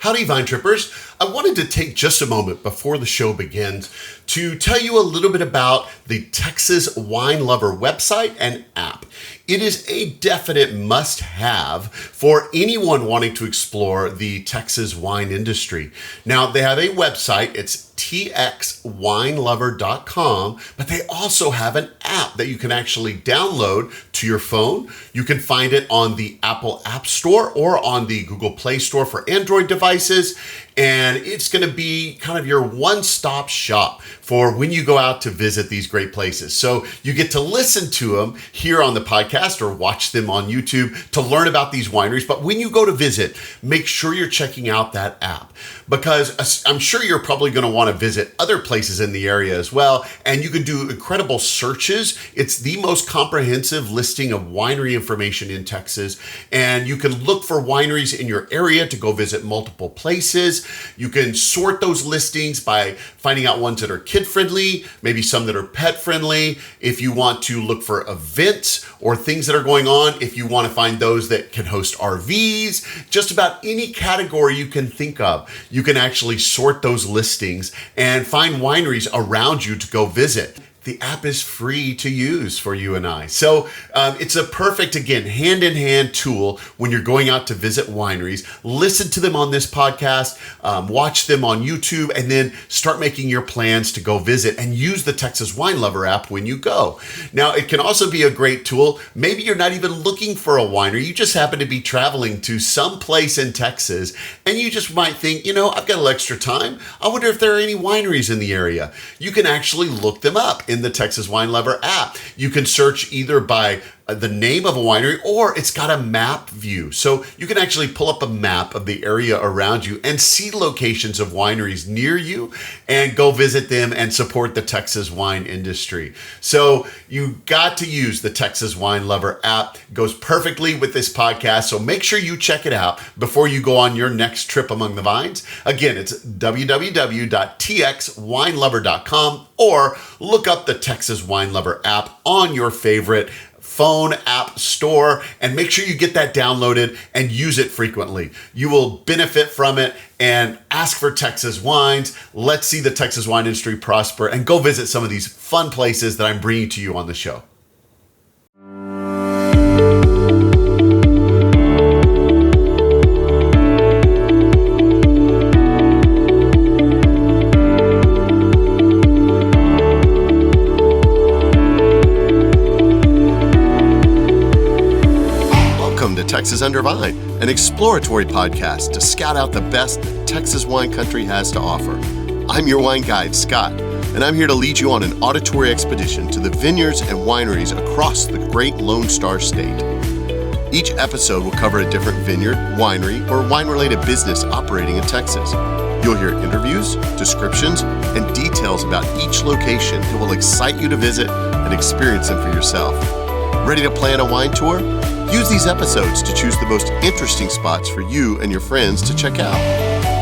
Howdy, Vine Trippers. I wanted to take just a moment before the show begins to tell you a little bit about the Texas Wine Lover website and app. It is a definite must-have for anyone wanting to explore the Texas wine industry. Now, they have a website. It's txwinelover.com, but they also have an app that you can actually download to your phone. You can find it on the Apple App Store or on the Google Play Store for Android devices. And it's going to be kind of your one-stop shop for when you go out to visit these great places. So you get to listen to them here on the podcast or watch them on YouTube to learn about these wineries. But when you go to visit, make sure you're checking out that app, because I'm sure you're probably going to want to visit other places in the area as well. And you can do incredible searches. It's the most comprehensive listing of winery information in Texas. And you can look for wineries in your area to go visit multiple places. You can sort those listings by finding out ones that are kid-friendly, maybe some that are pet-friendly. If you want to look for events or things that are going on, if you want to find those that can host RVs, just about any category you can think of, you can actually sort those listings and find wineries around you to go visit. The app is free to use for you and I. So it's a perfect, again, hand-in-hand tool when you're going out to visit wineries. Listen to them on this podcast, watch them on YouTube, and then start making your plans to go visit and use the Texas Wine Lover app when you go. Now, it can also be a great tool. Maybe you're not even looking for a winery. You just happen to be traveling to some place in Texas, and you just might think, I've got a little extra time. I wonder if there are any wineries in the area. You can actually look them up in the Texas Wine Lover app. You can search either by the name of a winery, or it's got a map view. So you can actually pull up a map of the area around you and see locations of wineries near you and go visit them and support the Texas wine industry. So you got to use the Texas Wine Lover app. It goes perfectly with this podcast. So make sure you check it out before you go on your next trip among the vines. Again, it's www.txwinelover.com, or look up the Texas Wine Lover app on your favorite phone app store and make sure you get that downloaded and use it frequently. You will benefit from it, and ask for Texas wines. Let's see the Texas wine industry prosper and go visit some of these fun places that I'm bringing to you on the show. Texas Under Vine, an exploratory podcast to scout out the best that Texas wine country has to offer. I'm your wine guide, Scott, and I'm here to lead you on an auditory expedition to the vineyards and wineries across the great Lone Star State. Each episode will cover a different vineyard, winery, or wine-related business operating in Texas. You'll hear interviews, descriptions, and details about each location that will excite you to visit and experience them for yourself. Ready to plan a wine tour? Use these episodes to choose the most interesting spots for you and your friends to check out.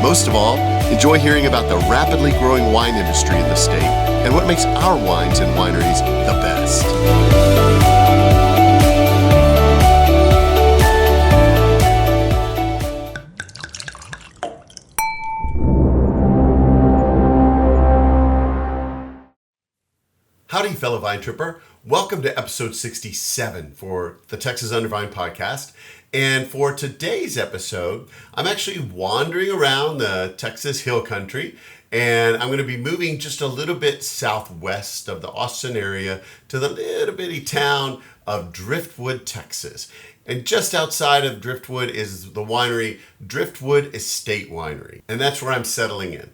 Most of all, enjoy hearing about the rapidly growing wine industry in the state and what makes our wines and wineries the best. Howdy, fellow Vine Tripper. Welcome to episode 67 for the Texas Under Vine podcast. And for today's episode, I'm actually wandering around the Texas Hill Country, and I'm going to be moving just a little bit southwest of the Austin area to the little bitty town of Driftwood, Texas. And just outside of Driftwood is the winery Driftwood Estate Winery. And that's where I'm settling in.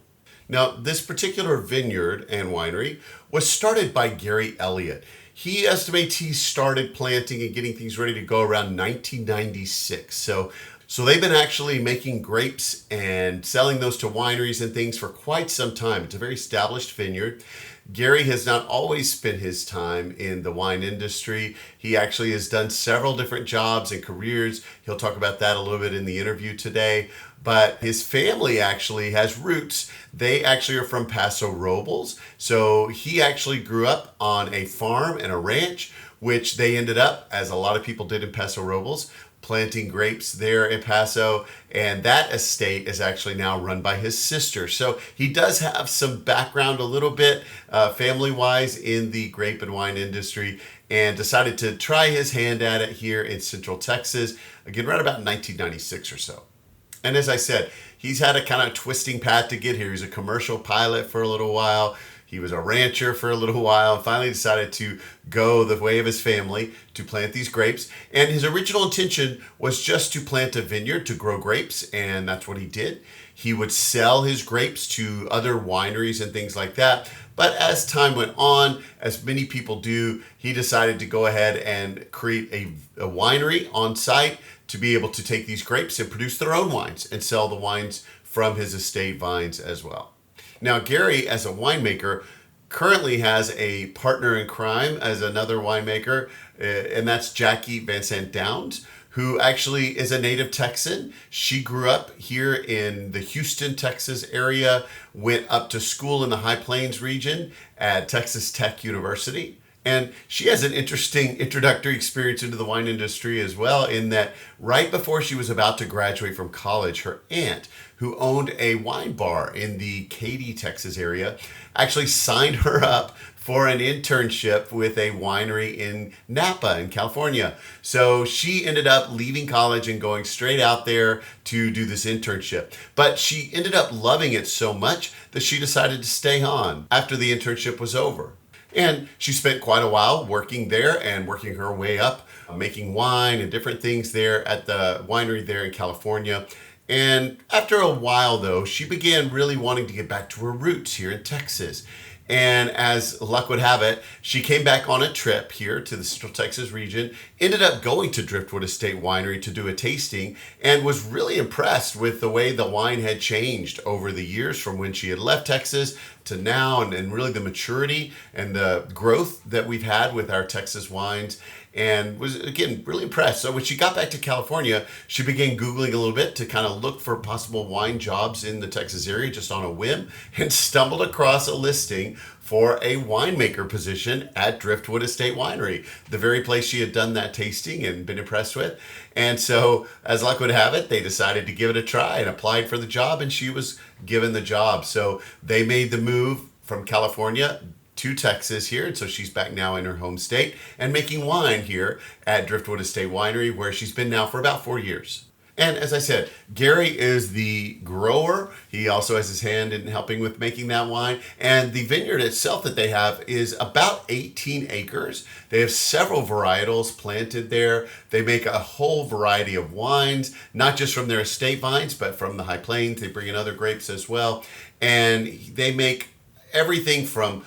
Now, this particular vineyard and winery was started by Gary Elliott. He estimates he started planting and getting things ready to go around 1996. So they've been actually making grapes and selling those to wineries and things for quite some time. It's a very established vineyard. Gary has not always spent his time in the wine industry. He actually has done several different jobs and careers. He'll talk about that a little bit in the interview today. But his family actually has roots. They actually are from Paso Robles. So he actually grew up on a farm and a ranch, which they ended up, as a lot of people did in Paso Robles, planting grapes there in Paso, and that estate is actually now run by his sister. So he does have some background a little bit family-wise in the grape and wine industry, and decided to try his hand at it here in Central Texas, again, right about 1996 or so. And as I said, he's had a kind of twisting path to get here. He was a commercial pilot for a little while. He was a rancher for a little while and finally decided to go the way of his family to plant these grapes. And his original intention was just to plant a vineyard to grow grapes, and that's what he did. He would sell his grapes to other wineries and things like that. But as time went on, as many people do, he decided to go ahead and create a winery on site to be able to take these grapes and produce their own wines and sell the wines from his estate vines as well. Now, Gary, as a winemaker, currently has a partner in crime as another winemaker, and that's Jackie Van Sant Downs, who actually is a native Texan. She grew up here in the Houston, Texas area, went up to school in the High Plains region at Texas Tech University. And she has an interesting introductory experience into the wine industry as well, in that right before she was about to graduate from college, her aunt, who owned a wine bar in the Katy, Texas area, actually signed her up for an internship with a winery in Napa in California. So she ended up leaving college and going straight out there to do this internship. But she ended up loving it so much that she decided to stay on after the internship was over. And she spent quite a while working there and working her way up, making wine and different things there at the winery there in California. And after a while, though, she began really wanting to get back to her roots here in Texas. And as luck would have it, she came back on a trip here to the Central Texas region, ended up going to Driftwood Estate Winery to do a tasting, and was really impressed with the way the wine had changed over the years from when she had left Texas to now, and really the maturity and the growth that we've had with our Texas wines, and was, again, really impressed. So when she got back to California, she began Googling a little bit to kind of look for possible wine jobs in the Texas area just on a whim, and stumbled across a listing for a winemaker position at Driftwood Estate Winery, the very place she had done that tasting and been impressed with. And so, as luck would have it, they decided to give it a try and applied for the job, and she was given the job. So they made the move from California to Texas here, and so she's back now in her home state and making wine here at Driftwood Estate Winery, where she's been now for about 4 years. And as I said, Gary is the grower. He also has his hand in helping with making that wine. And the vineyard itself that they have is about 18 acres. They have several varietals planted there. They make a whole variety of wines, not just from their estate vines, but from the High Plains. They bring in other grapes as well. And they make everything from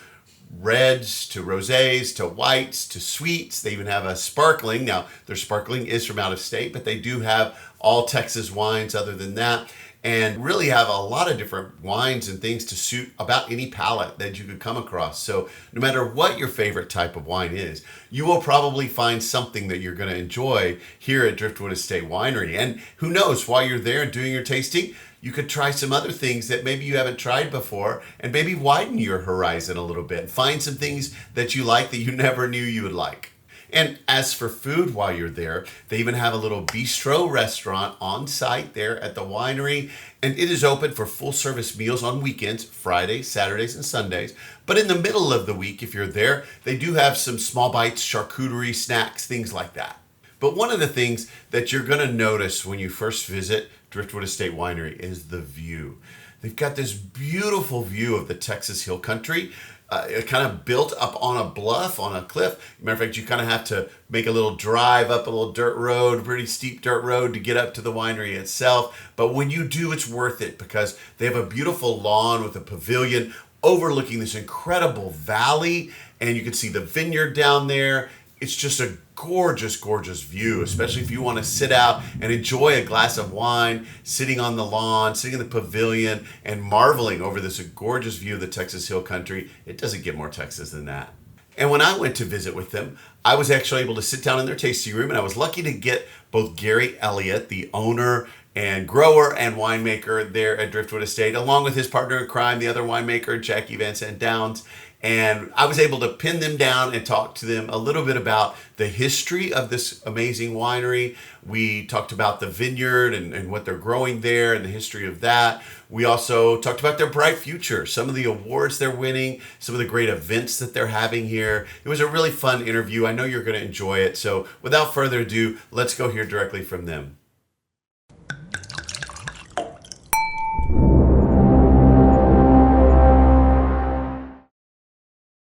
reds to rosés to whites to sweets. They even have a sparkling. Now, their sparkling is from out of state, but they do have all Texas wines other than that, and really have a lot of different wines and things to suit about any palate that you could come across. So no matter what your favorite type of wine is, you will probably find something that you're going to enjoy here at Driftwood Estate Winery. And who knows, while you're there doing your tasting, you could try some other things that maybe you haven't tried before, and maybe widen your horizon a little bit. Find some things that you like that you never knew you would like. And as for food while you're there, they even have a little bistro restaurant on site there at the winery, and it is open for full service meals on weekends, Fridays, Saturdays, and Sundays. But in the middle of the week, if you're there, they do have some small bites, charcuterie, snacks, things like that. But one of the things that you're going to notice when you first visit Driftwood Estate Winery is the view. They've got this beautiful view of the Texas Hill Country. Kind of built up on a bluff, on a cliff. Matter of fact, you kind of have to make a little drive up a little dirt road, pretty steep dirt road to get up to the winery itself. But when you do, it's worth it because they have a beautiful lawn with a pavilion overlooking this incredible valley, and you can see the vineyard down there. It's just a gorgeous, gorgeous view, especially if you want to sit out and enjoy a glass of wine, sitting on the lawn, sitting in the pavilion, and marveling over this gorgeous view of the Texas Hill Country. It doesn't get more Texas than that. And when I went to visit with them, I was actually able to sit down in their tasting room, and I was lucky to get both Gary Elliott, the owner and grower and winemaker there at Driftwood Estate, along with his partner in crime, the other winemaker, Jackie Van Sant Downs. And I was able to pin them down and talk to them a little bit about the history of this amazing winery. We talked about the vineyard and what they're growing there and the history of that. We also talked about their bright future, some of the awards they're winning, some of the great events that they're having here. It was a really fun interview. I know you're going to enjoy it. So without further ado, let's go hear directly from them.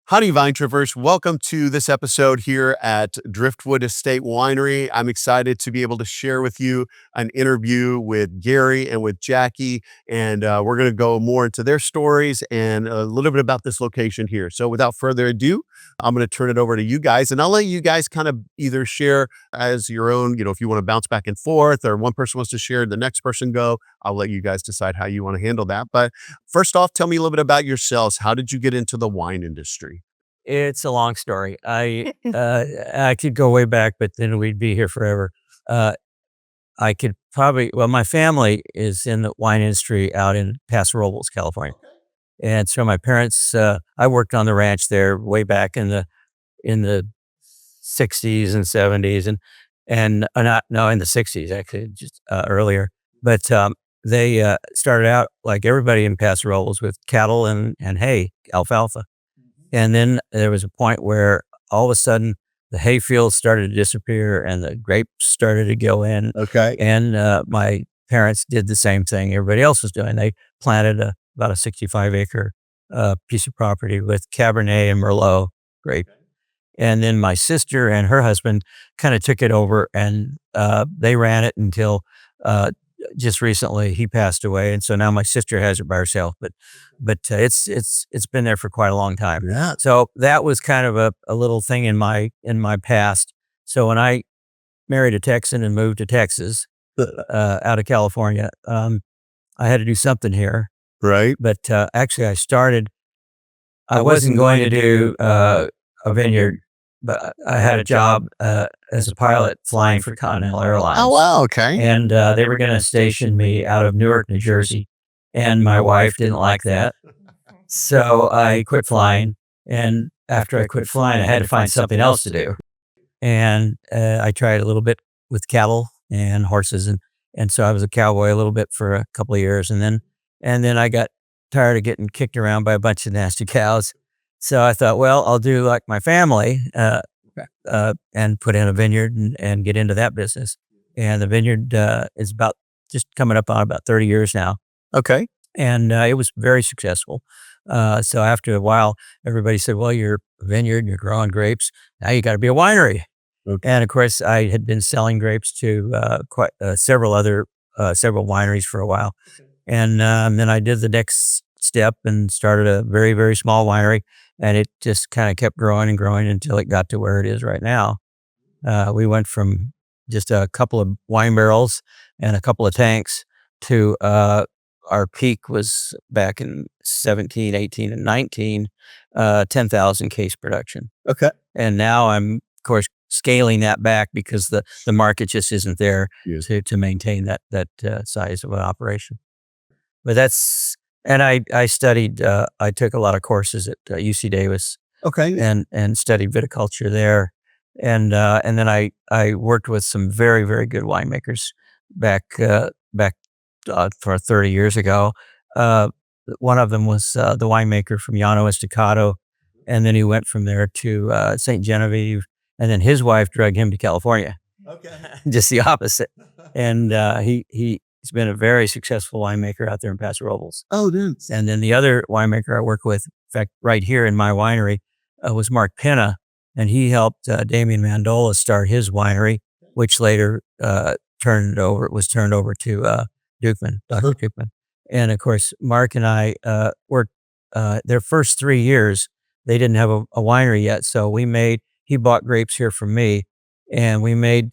Howdy, Vine Traverse. Welcome to this episode here at Driftwood Estate Winery. I'm excited to be able to share with you an interview with Gary and with Jackie, and we're going to go more into their stories and a little bit about this location here. So without further ado, I'm going to turn it over to you guys, and I'll let you guys kind of either share as your own, if you want to bounce back and forth, or one person wants to share, the next person go. I'll let you guys decide how you want to handle that. But first off, tell me a little bit about yourselves. How did you get into the wine industry? It's a long story. I could go way back, but then we'd be here forever. I could probably, well, my family is in the wine industry out in Paso Robles, California. And so my parents, I worked on the ranch there way back in the 60s and 70s and not, no, in the 60s, actually, just earlier. But they started out like everybody in Paso Robles with cattle and hay, alfalfa. And then there was a point where all of a sudden the hay fields started to disappear and the grapes started to go in. Okay. And my parents did the same thing everybody else was doing. They planted about a 65-acre piece of property with Cabernet and Merlot grape. And then my sister and her husband kind of took it over, and they ran it until just recently he passed away, and so now my sister has it by herself. But it's been there for quite a long time. Yeah. So that was kind of a little thing in my past. So when I married a Texan and moved to Texas, out of California, I had to do something here. Right. But actually, I wasn't going to do a vineyard, but I had a job as a pilot flying for Continental Airlines. Oh, wow. Okay. And they were going to station me out of Newark, New Jersey. And my wife didn't like that. So I quit flying. And after I quit flying, I had to find something else to do. And I tried a little bit with cattle and horses. And so I was a cowboy a little bit for a couple of years. And then I got tired of getting kicked around by a bunch of nasty cows. So I thought, well, I'll do like my family and put in a vineyard and get into that business. And the vineyard is about just coming up on about 30 years now. Okay. And it was very successful. So after a while, everybody said, well, you're a vineyard, you're growing grapes. Now you got to be a winery. Okay. And of course, I had been selling grapes to several wineries for a while. And then I did the next step and started a very, very small winery. And it just kind of kept growing and growing until it got to where it is right now. We went from just a couple of wine barrels and a couple of tanks to our peak was back in 17, 18, and 19, 10,000 case production. Okay. And now I'm, of course, scaling that back because the market just isn't there to maintain that size of an operation. But that's, and I studied, I took a lot of courses at UC Davis. Okay. And studied viticulture there. And then I worked with some very, very good winemakers back for 30 years ago. One of them was the winemaker from Llano Estacado, and then he went from there to St. Genevieve, and then his wife dragged him to California. Okay. Just the opposite. And he's been a very successful winemaker out there in Paso Robles. Oh, dude. And then the other winemaker I work with, in fact, right here in my winery, was Mark Pena, and he helped Damian Mandola start his winery, which later was turned over to Dukeman, Dr. Dukeman. And of course, Mark and I worked their first 3 years. They didn't have a winery yet, so he bought grapes here from me, and we made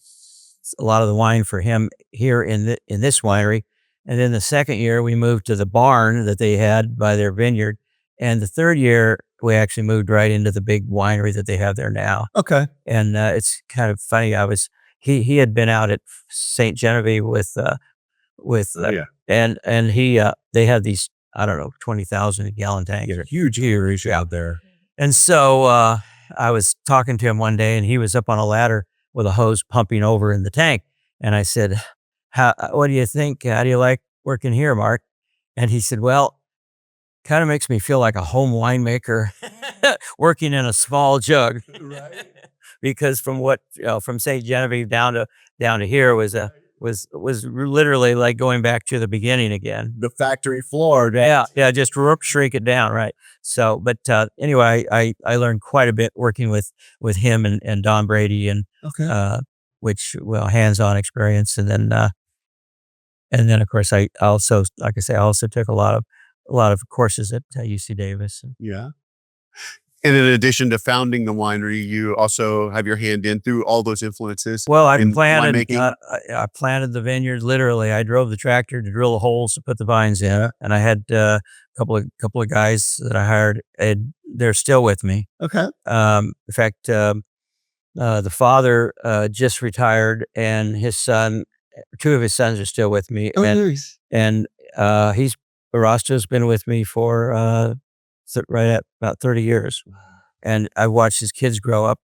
a lot of the wine for him here in this winery. And then the second year, we moved to the barn that they had by their vineyard. And the third year, we actually moved right into the big winery that they have there now. Okay. And it's kind of funny. He had been out at St. Genevieve with with Yeah. and he they had these, I don't know, 20,000 gallon tanks. Yeah, huge areas out there. And so I was talking to him one day, and he was up on a ladder with a hose pumping over in the tank. And I said, what do you think? How do you like working here, Mark? And he said, well, kind of makes me feel like a home winemaker working in a small jug. Right. Because from from St. Genevieve down to here was literally like going back to the beginning again. The factory floor. Yeah, just shrink it down, right? So, but anyway, I learned quite a bit working with him and Don Brady, and Okay. which, well, hands-on experience, and then of course I also, like I say, I also took a lot of courses at UC Davis. Yeah. And in addition to founding the winery, you also have your hand in through all those influences. Well, I in planted winemaking. I planted the vineyard literally. I drove the tractor to drill the holes to put the vines in, and I had a couple of guys that I hired, and they're still with me. Okay. In fact, the father just retired, and his son, two of his sons are still with me, Oh, nice. and Arasto's been with me for right at about 30 years. And I watched his kids grow up.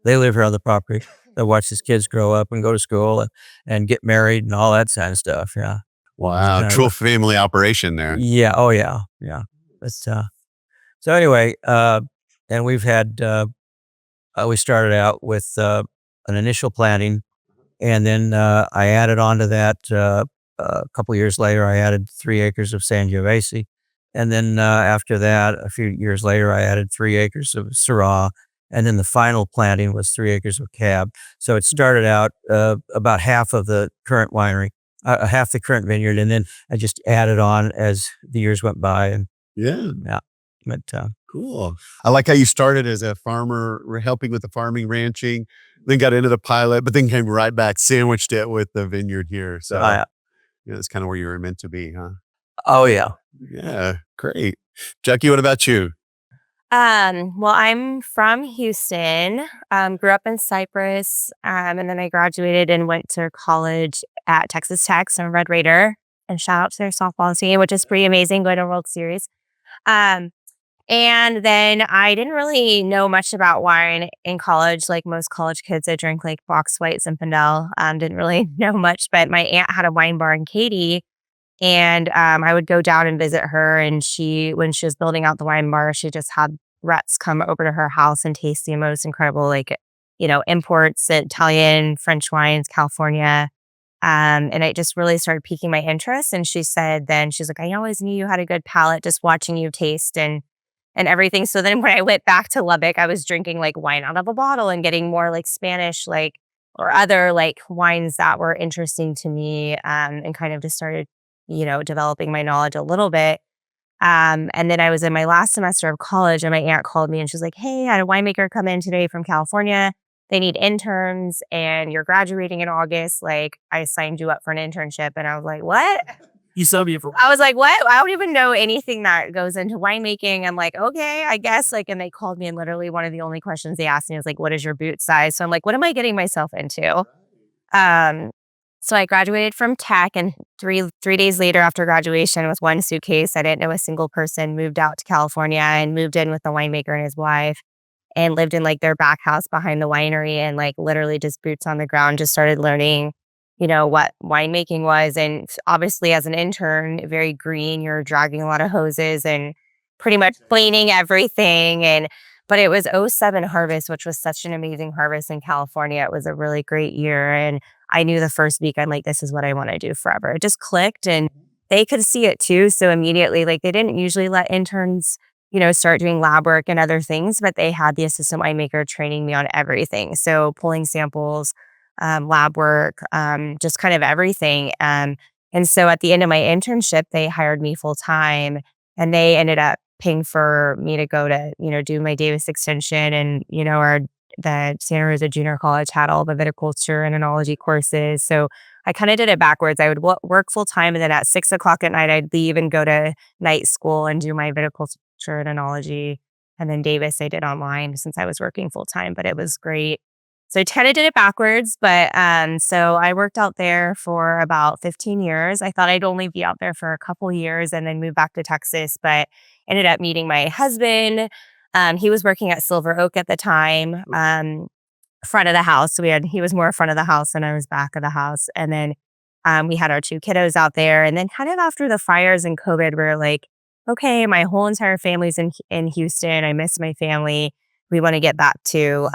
They live here on the property. I watched his kids grow up and go to school and get married and all that kind of stuff. Yeah. Wow. True family operation there. Yeah. Oh, yeah. Yeah. But, so anyway, and we've had, we started out with an initial planting, and then I added on to that a couple years later. I added 3 acres of Sangiovese. And then after that, a few years later, I added 3 acres of Syrah. And then the final planting was 3 acres of Cab. So it started out about half of the current winery, half the current vineyard. And then I just added on as the years went by. And Yeah. But, Cool. I like how you started as a farmer, helping with the farming, ranching, then got into the pilot, but then came right back, sandwiched it with the vineyard here. So yeah, that's kind of where you were meant to be, huh? oh, yeah. Yeah, great. Jackie, what about you? Well, I'm from Houston, grew up in Cyprus, and then I graduated and went to college at Texas Tech, so I'm a Red Raider, and shout out to their softball team, which is pretty amazing, going to World Series. Um, and then I didn't really know much about wine in college. Like most college kids, I drank like Box White Zinfandel. Didn't really know much, but my aunt had a wine bar in Katy, and I would go down and visit her. And when she was building out the wine bar, she just had reps come over to her house and taste the most incredible, like, imports, Italian, French wines, California. And it just really started piquing my interest. And she's like, I always knew you had a good palate just watching you taste and everything. So then when I went back to Lubbock, I was drinking like wine out of a bottle and getting more like Spanish, like, or other like wines that were interesting to me, and kind of just started, developing my knowledge a little bit. And then I was in my last semester of college, and my aunt called me and she's like, hey, I had a winemaker come in today from California. They need interns, and you're graduating in August. Like, I signed you up for an internship. And I was like, what? You saw me for. I was like, what? I don't even know anything that goes into winemaking. I'm like, okay, I guess. Like, and they called me, and literally one of the only questions they asked me was like, what is your boot size? So I'm like, what am I getting myself into? So I graduated from tech, and three days later after graduation, with one suitcase, I didn't know a single person, moved out to California and moved in with a winemaker and his wife, and lived in like their back house behind the winery, and like literally just boots on the ground, just started learning, what winemaking was. And obviously as an intern, very green, you're dragging a lot of hoses and pretty much cleaning everything. But it was '07 harvest, which was such an amazing harvest in California. It was a really great year. And I knew the first week, I'm like, this is what I want to do forever. It just clicked, and they could see it too. So immediately, like, they didn't usually let interns, start doing lab work and other things, but they had the assistant winemaker training me on everything. So pulling samples, lab work, just kind of everything. And so at the end of my internship, they hired me full time, and they ended up paying for me to go to, do my Davis extension, and, the Santa Rosa Junior College had all the viticulture and enology courses. So I kind of did it backwards. I would work full time, and then at 6 o'clock at night, I'd leave and go to night school and do my viticulture and enology. And then Davis, I did online since I was working full time, but it was great. So I kind of did it backwards, but so I worked out there for about 15 years. I thought I'd only be out there for a couple years and then move back to Texas, but ended up meeting my husband. He was working at Silver Oak at the time, front of the house. So he was more front of the house and I was back of the house. And then we had our 2 kiddos out there. And then kind of after the fires and COVID, we were like, okay, my whole entire family's in Houston. I miss my family. We want to get back to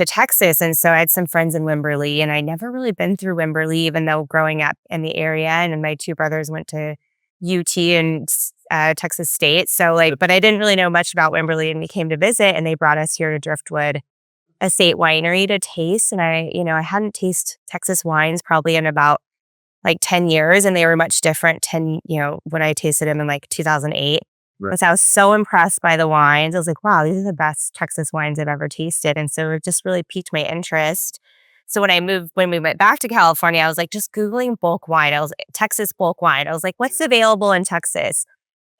Texas. And so I had some friends in Wimberley, and I never really been through Wimberley, even though growing up in the area. And my 2 brothers went to UT and Texas State. So but I didn't really know much about Wimberley, and we came to visit, and they brought us here to Driftwood Estate Winery to taste. And I hadn't tasted Texas wines probably in about 10 years, and they were much different when I tasted them in 2008. Right. So I was so impressed by the wines. I was like, wow, these are the best Texas wines I've ever tasted. And so it just really piqued my interest. So when we went back to California, I was just Googling bulk wine. Texas bulk wine. I was like, what's available in Texas?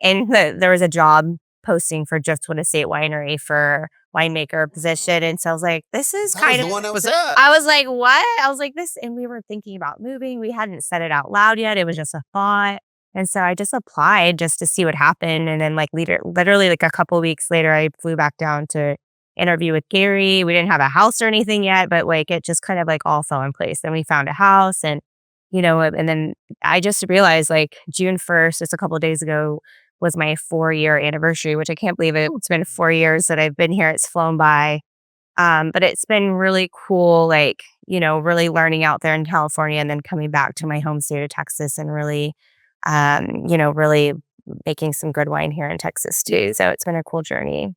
And there was a job posting for Driftwood Estate Winery for winemaker position. And so I was like, this is kind of the one I was at. I was like, what? I was like, this, and we were thinking about moving. We hadn't said it out loud yet. It was just a thought. And so I just applied just to see what happened. And then literally a couple of weeks later, I flew back down to interview with Gary. We didn't have a house or anything yet, but it just kind of all fell in place. Then we found a house, and and then I just realized June 1st, just a couple of days ago, was my 4-year anniversary, which I can't believe it. It's been 4 years that I've been here. It's flown by. But it's been really cool, really learning out there in California and then coming back to my home state of Texas and really, really making some good wine here in Texas too. So it's been a cool journey.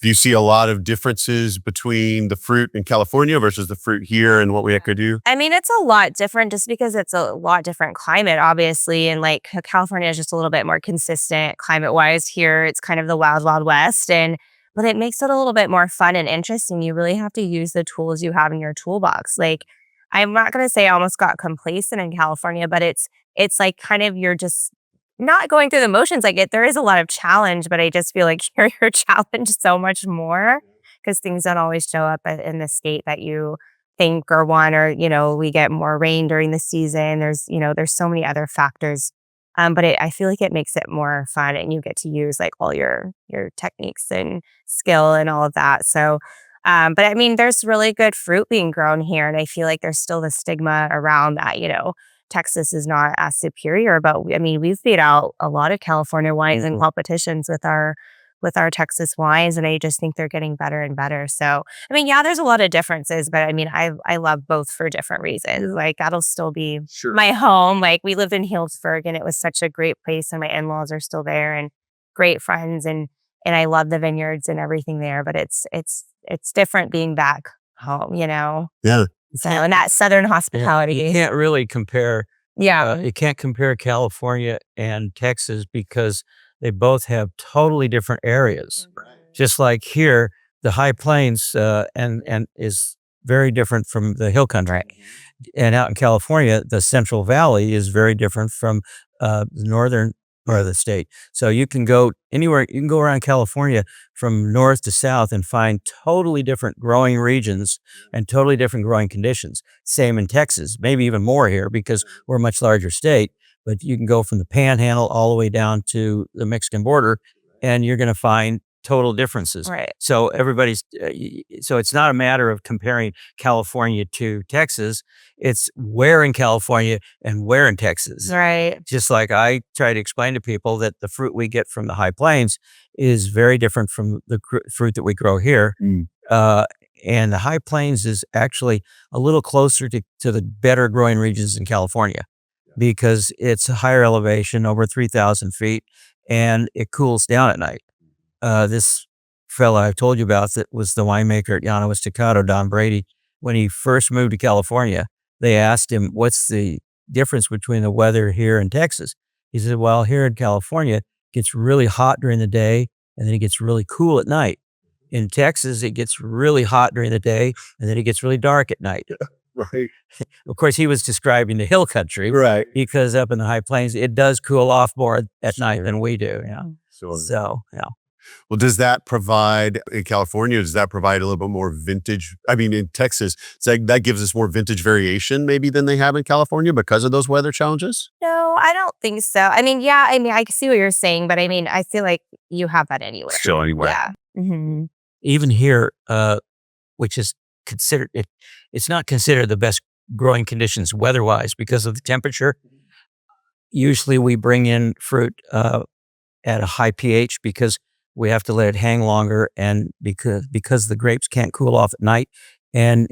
Do you see a lot of differences between the fruit in California versus the fruit here and what we could do? I mean, it's a lot different just because it's a lot different climate, obviously. And California is just a little bit more consistent climate-wise. Here, it's kind of the wild, wild west. But it makes it a little bit more fun and interesting. You really have to use the tools you have in your toolbox. I'm not going to say I almost got complacent in California, but it's kind of you're just not going through the motions. There is a lot of challenge, but I just feel like here you're challenged so much more because things don't always show up in the state that you think or want, or, we get more rain during the season. There's so many other factors. But I feel like it makes it more fun, and you get to use all your techniques and skill and all of that. So, but I mean, there's really good fruit being grown here, and I feel like there's still the stigma around that. Texas is not as superior, but I mean, we've beat out a lot of California wines in competitions with our Texas wines, and I just think they're getting better and better. So, I mean, yeah, there's a lot of differences, but I mean, I love both for different reasons. That'll still be my home. We lived in Healdsburg, and it was such a great place, and my in-laws are still there, and great friends, and I love the vineyards and everything there. But it's different being back home, Yeah. So, and that Southern hospitality. You can't really compare. Yeah. You can't compare California and Texas because they both have totally different areas. Right. Just like here, the high plains and is very different from the hill country. Right. And out in California, the Central Valley is very different from the northern part of the state. So you can go anywhere. You can go around California from north to south and find totally different growing regions and totally different growing conditions. Same in Texas, maybe even more here because we're a much larger state. But you can go from the Panhandle all the way down to the Mexican border, and you're going to find total differences. Right. So so it's not a matter of comparing California to Texas. It's where in California and where in Texas. Right. Just like I try to explain to people that the fruit we get from the high plains is very different from the fruit that we grow here. And the high plains is actually a little closer to the better growing regions in California because it's a higher elevation, over 3,000 feet, and it cools down at night. This fella I've told you about that was the winemaker at Llano Estacado, Don Brady, when he first moved to California, they asked him, what's the difference between the weather here and Texas? He said, well, here in California, it gets really hot during the day, and then it gets really cool at night. In Texas, it gets really hot during the day, and then it gets really dark at night. Right. Of course, he was describing the hill country. Right. Because up in the high plains, it does cool off more at night than we do. Yeah. Sure. So, yeah. Well, does that provide in California, does that provide a little bit more vintage? I mean, in Texas, that gives us more vintage variation maybe than they have in California because of those weather challenges? No, I don't think so. I mean, yeah, I mean, I see what you're saying, but I mean, I feel like you have that anywhere. Still anywhere. Yeah. Hmm. Even here, which is considered, it's not considered the best growing conditions weather-wise because of the temperature. Usually we bring in fruit at a high pH because we have to let it hang longer, and because the grapes can't cool off at night and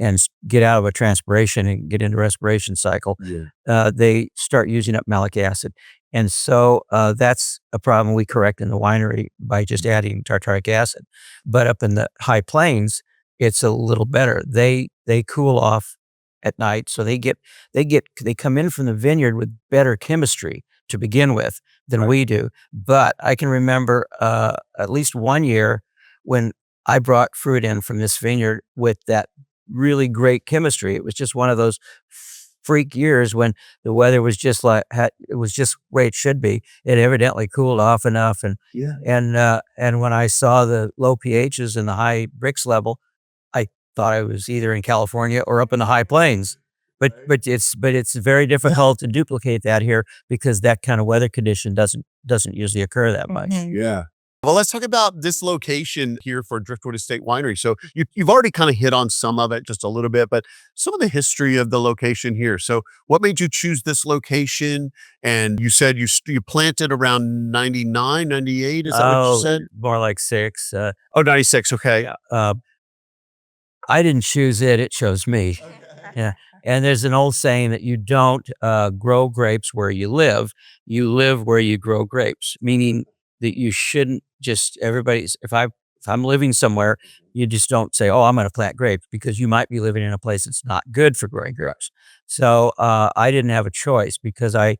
get out of a transpiration and get into respiration cycle, they start using up malic acid. And so that's a problem we correct in the winery by just adding tartaric acid. But up in the high plains, it's a little better. They cool off at night, so they come in from the vineyard with better chemistry to begin with than we do. But I can remember at least one year when I brought fruit in from this vineyard with that really great chemistry. It was just one of those freak years when the weather was just it was just where it should be. It evidently cooled off enough, and when I saw the low pHs and the high Brix level, I thought I was either in California or up in the high plains. But it's very difficult to duplicate that here because that kind of weather condition doesn't usually occur that much. Yeah. Well, let's talk about this location here for Driftwood Estate Winery. So you've already kind of hit on some of it just a little bit, but some of the history of the location here. So what made you choose this location? And you said you planted around 99, 98, is that what you said? More like 6. 96, okay. I didn't choose it, it chose me. Yeah. And there's an old saying that you don't grow grapes where you live where you grow grapes, meaning that you shouldn't just if I'm living somewhere, you just don't say, oh, I'm going to plant grapes, because you might be living in a place that's not good for growing grapes. So I didn't have a choice because I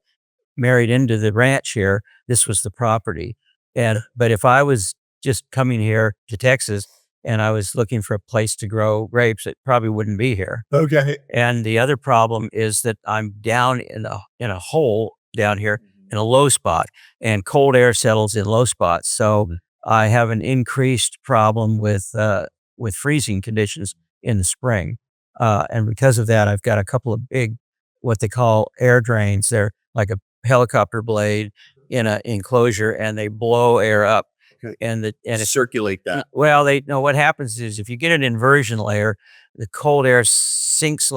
married into the ranch here. This was the property. But if I was just coming here to Texas and I was looking for a place to grow grapes, it probably wouldn't be here. Okay. And the other problem is that I'm down in a hole down here in a low spot, and cold air settles in low spots. So I have an increased problem with freezing conditions in the spring. And because of that, I've got a couple of big, what they call air drains. They're like a helicopter blade in an enclosure, and they blow air up. And it circulate that. Well, what happens is if you get an inversion layer, the cold air sinks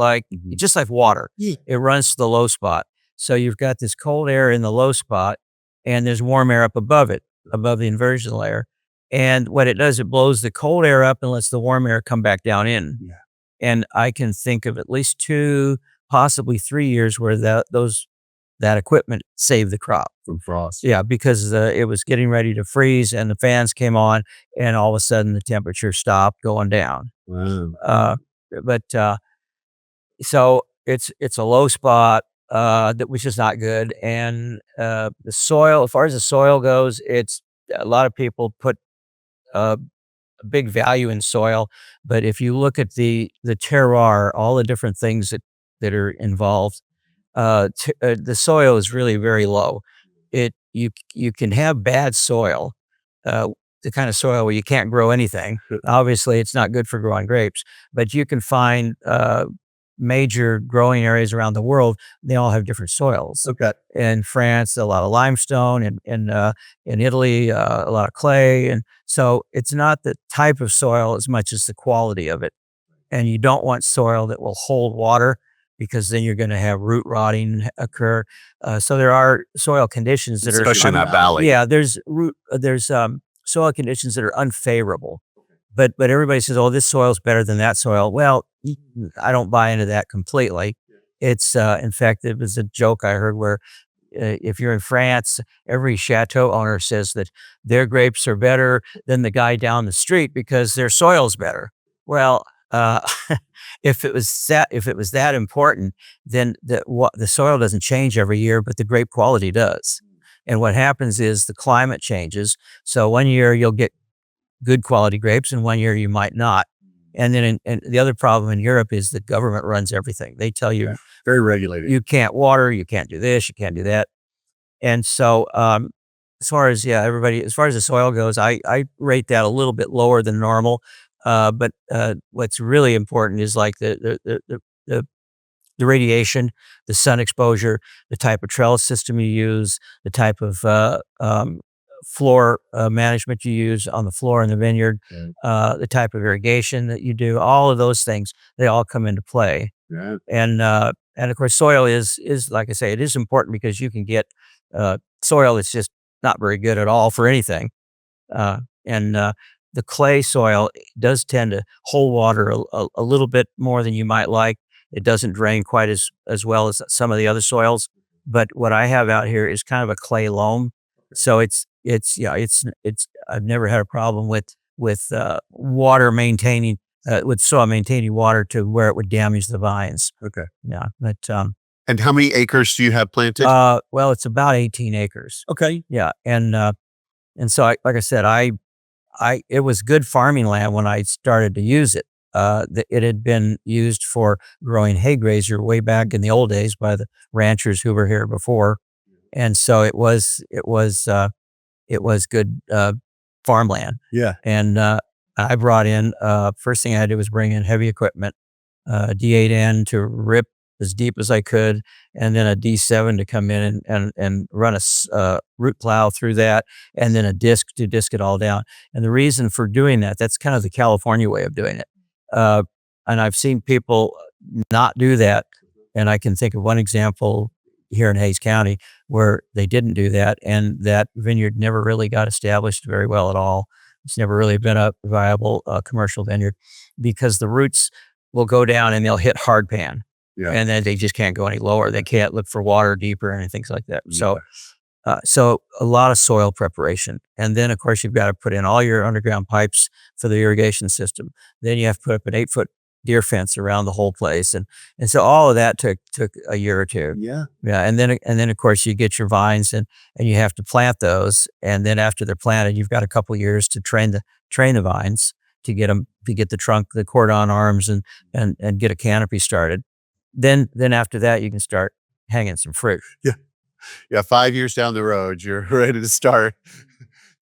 just like water. It runs to the low spot. So you've got this cold air in the low spot, and there's warm air up above it, above the inversion layer. And what it does, it blows the cold air up and lets the warm air come back down in. Yeah. And I can think of at least 2, possibly 3 years where that equipment saved the crop from frost. Yeah, because it was getting ready to freeze, and the fans came on, and all of a sudden the temperature stopped going down. Wow. So it's a low spot that was just not good, and the soil. As far as the soil goes, it's a lot of people put a big value in soil, but if you look at the terroir, all the different things that are involved. The soil is really very low. You can have bad soil, the kind of soil where you can't grow anything. Obviously, it's not good for growing grapes, but you can find major growing areas around the world. They all have different soils. Okay. In France, a lot of limestone, and in Italy, a lot of clay, and so it's not the type of soil as much as the quality of it. And you don't want soil that will hold water, because then you're going to have root rotting occur. So there are soil conditions that especially in that valley. Yeah, there's soil conditions that are unfavorable. But everybody says, oh, this soil's better than that soil. Well, I don't buy into that completely. It's in fact, it was a joke I heard where if you're in France, every chateau owner says that their grapes are better than the guy down the street because their soil's better. Well, if it was that important, then the soil doesn't change every year, but the grape quality does. And what happens is the climate changes. So one year you'll get good quality grapes, and one year you might not. And then and the other problem in Europe is the government runs everything. They tell you very regulated. You can't water, you can't do this, you can't do that. And so far as as far as the soil goes, I rate that a little bit lower than normal. But what's really important is like the radiation, the sun exposure, the type of trellis system you use, the type of floor management you use on the floor in the vineyard, the type of irrigation that you do. All of those things, they all come into play. Yeah. And of course, soil is like I say, it is important because you can get soil that's just not very good at all for anything. And the clay soil does tend to hold water a little bit more than you might like. It doesn't drain quite as well as some of the other soils. But what I have out here is kind of a clay loam, so it's I've never had a problem with water maintaining with soil maintaining water to where it would damage the vines. Okay. Yeah, but And how many acres do you have planted? well, it's about 18 acres. Okay. Yeah, and so like I said, it was good farming land when I started to use it. It had been used for growing hay grazer way back in the old days by the ranchers who were here before, and so it was good farmland. Yeah. And I brought in first thing I had to do was bring in heavy equipment, D8N to rip as deep as I could, and then a D7 to come in and run a root plow through that, and then a disc to disc it all down. And the reason for doing that's kind of the California way of doing it. And I've seen people not do that. And I can think of one example here in Hays County where they didn't do that, and that vineyard never really got established very well at all. It's never really been a viable commercial vineyard because the roots will go down and they'll hit hard pan. Yeah. And then they just can't go any lower. They can't look for water deeper and things like that. So a lot of soil preparation. And then, of course, you've got to put in all your underground pipes for the irrigation system. Then you have to put up an 8-foot deer fence around the whole place. And so all of that took a year or two. Yeah. Yeah. And then, of course, you get your vines and you have to plant those. And then after they're planted, you've got a couple years to train the vines to get the trunk, the cordon arms and get a canopy started. Then after that, you can start hanging some fruit. Yeah. 5 years down the road, you're ready to start.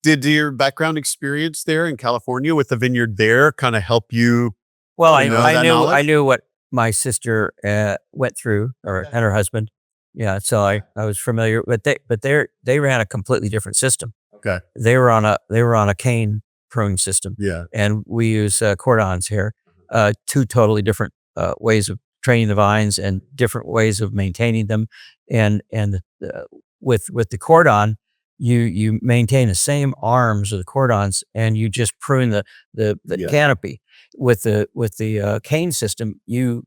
Did your background experience there in California with the vineyard there kind of help you? Well, knowledge? I knew what my sister went through, and her husband. Yeah, so I was familiar, but they ran a completely different system. Okay. They were on a cane pruning system. Yeah. And we use cordons here. Two totally different ways of training the vines and different ways of maintaining them. And with the cordon, you maintain the same arms of the cordons, and you just prune the canopy. With the cane system, you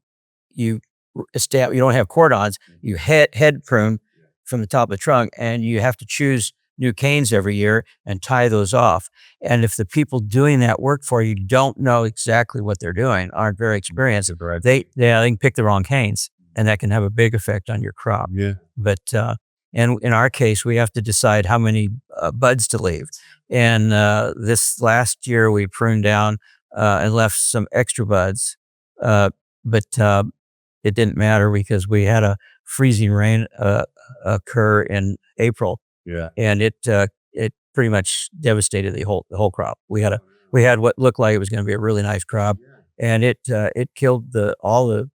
don't have cordons. You head prune from the top of the trunk, and you have to choose new canes every year and tie those off. And if the people doing that work for you don't know exactly what they're doing, aren't very experienced, they can pick the wrong canes, and that can have a big effect on your crop. Yeah. But and in our case, we have to decide how many buds to leave. And this last year, we pruned down and left some extra buds, but it didn't matter because we had a freezing rain occur in April. Yeah. And it pretty much devastated the whole crop. We had what looked like it was going to be a really nice crop, and it killed all the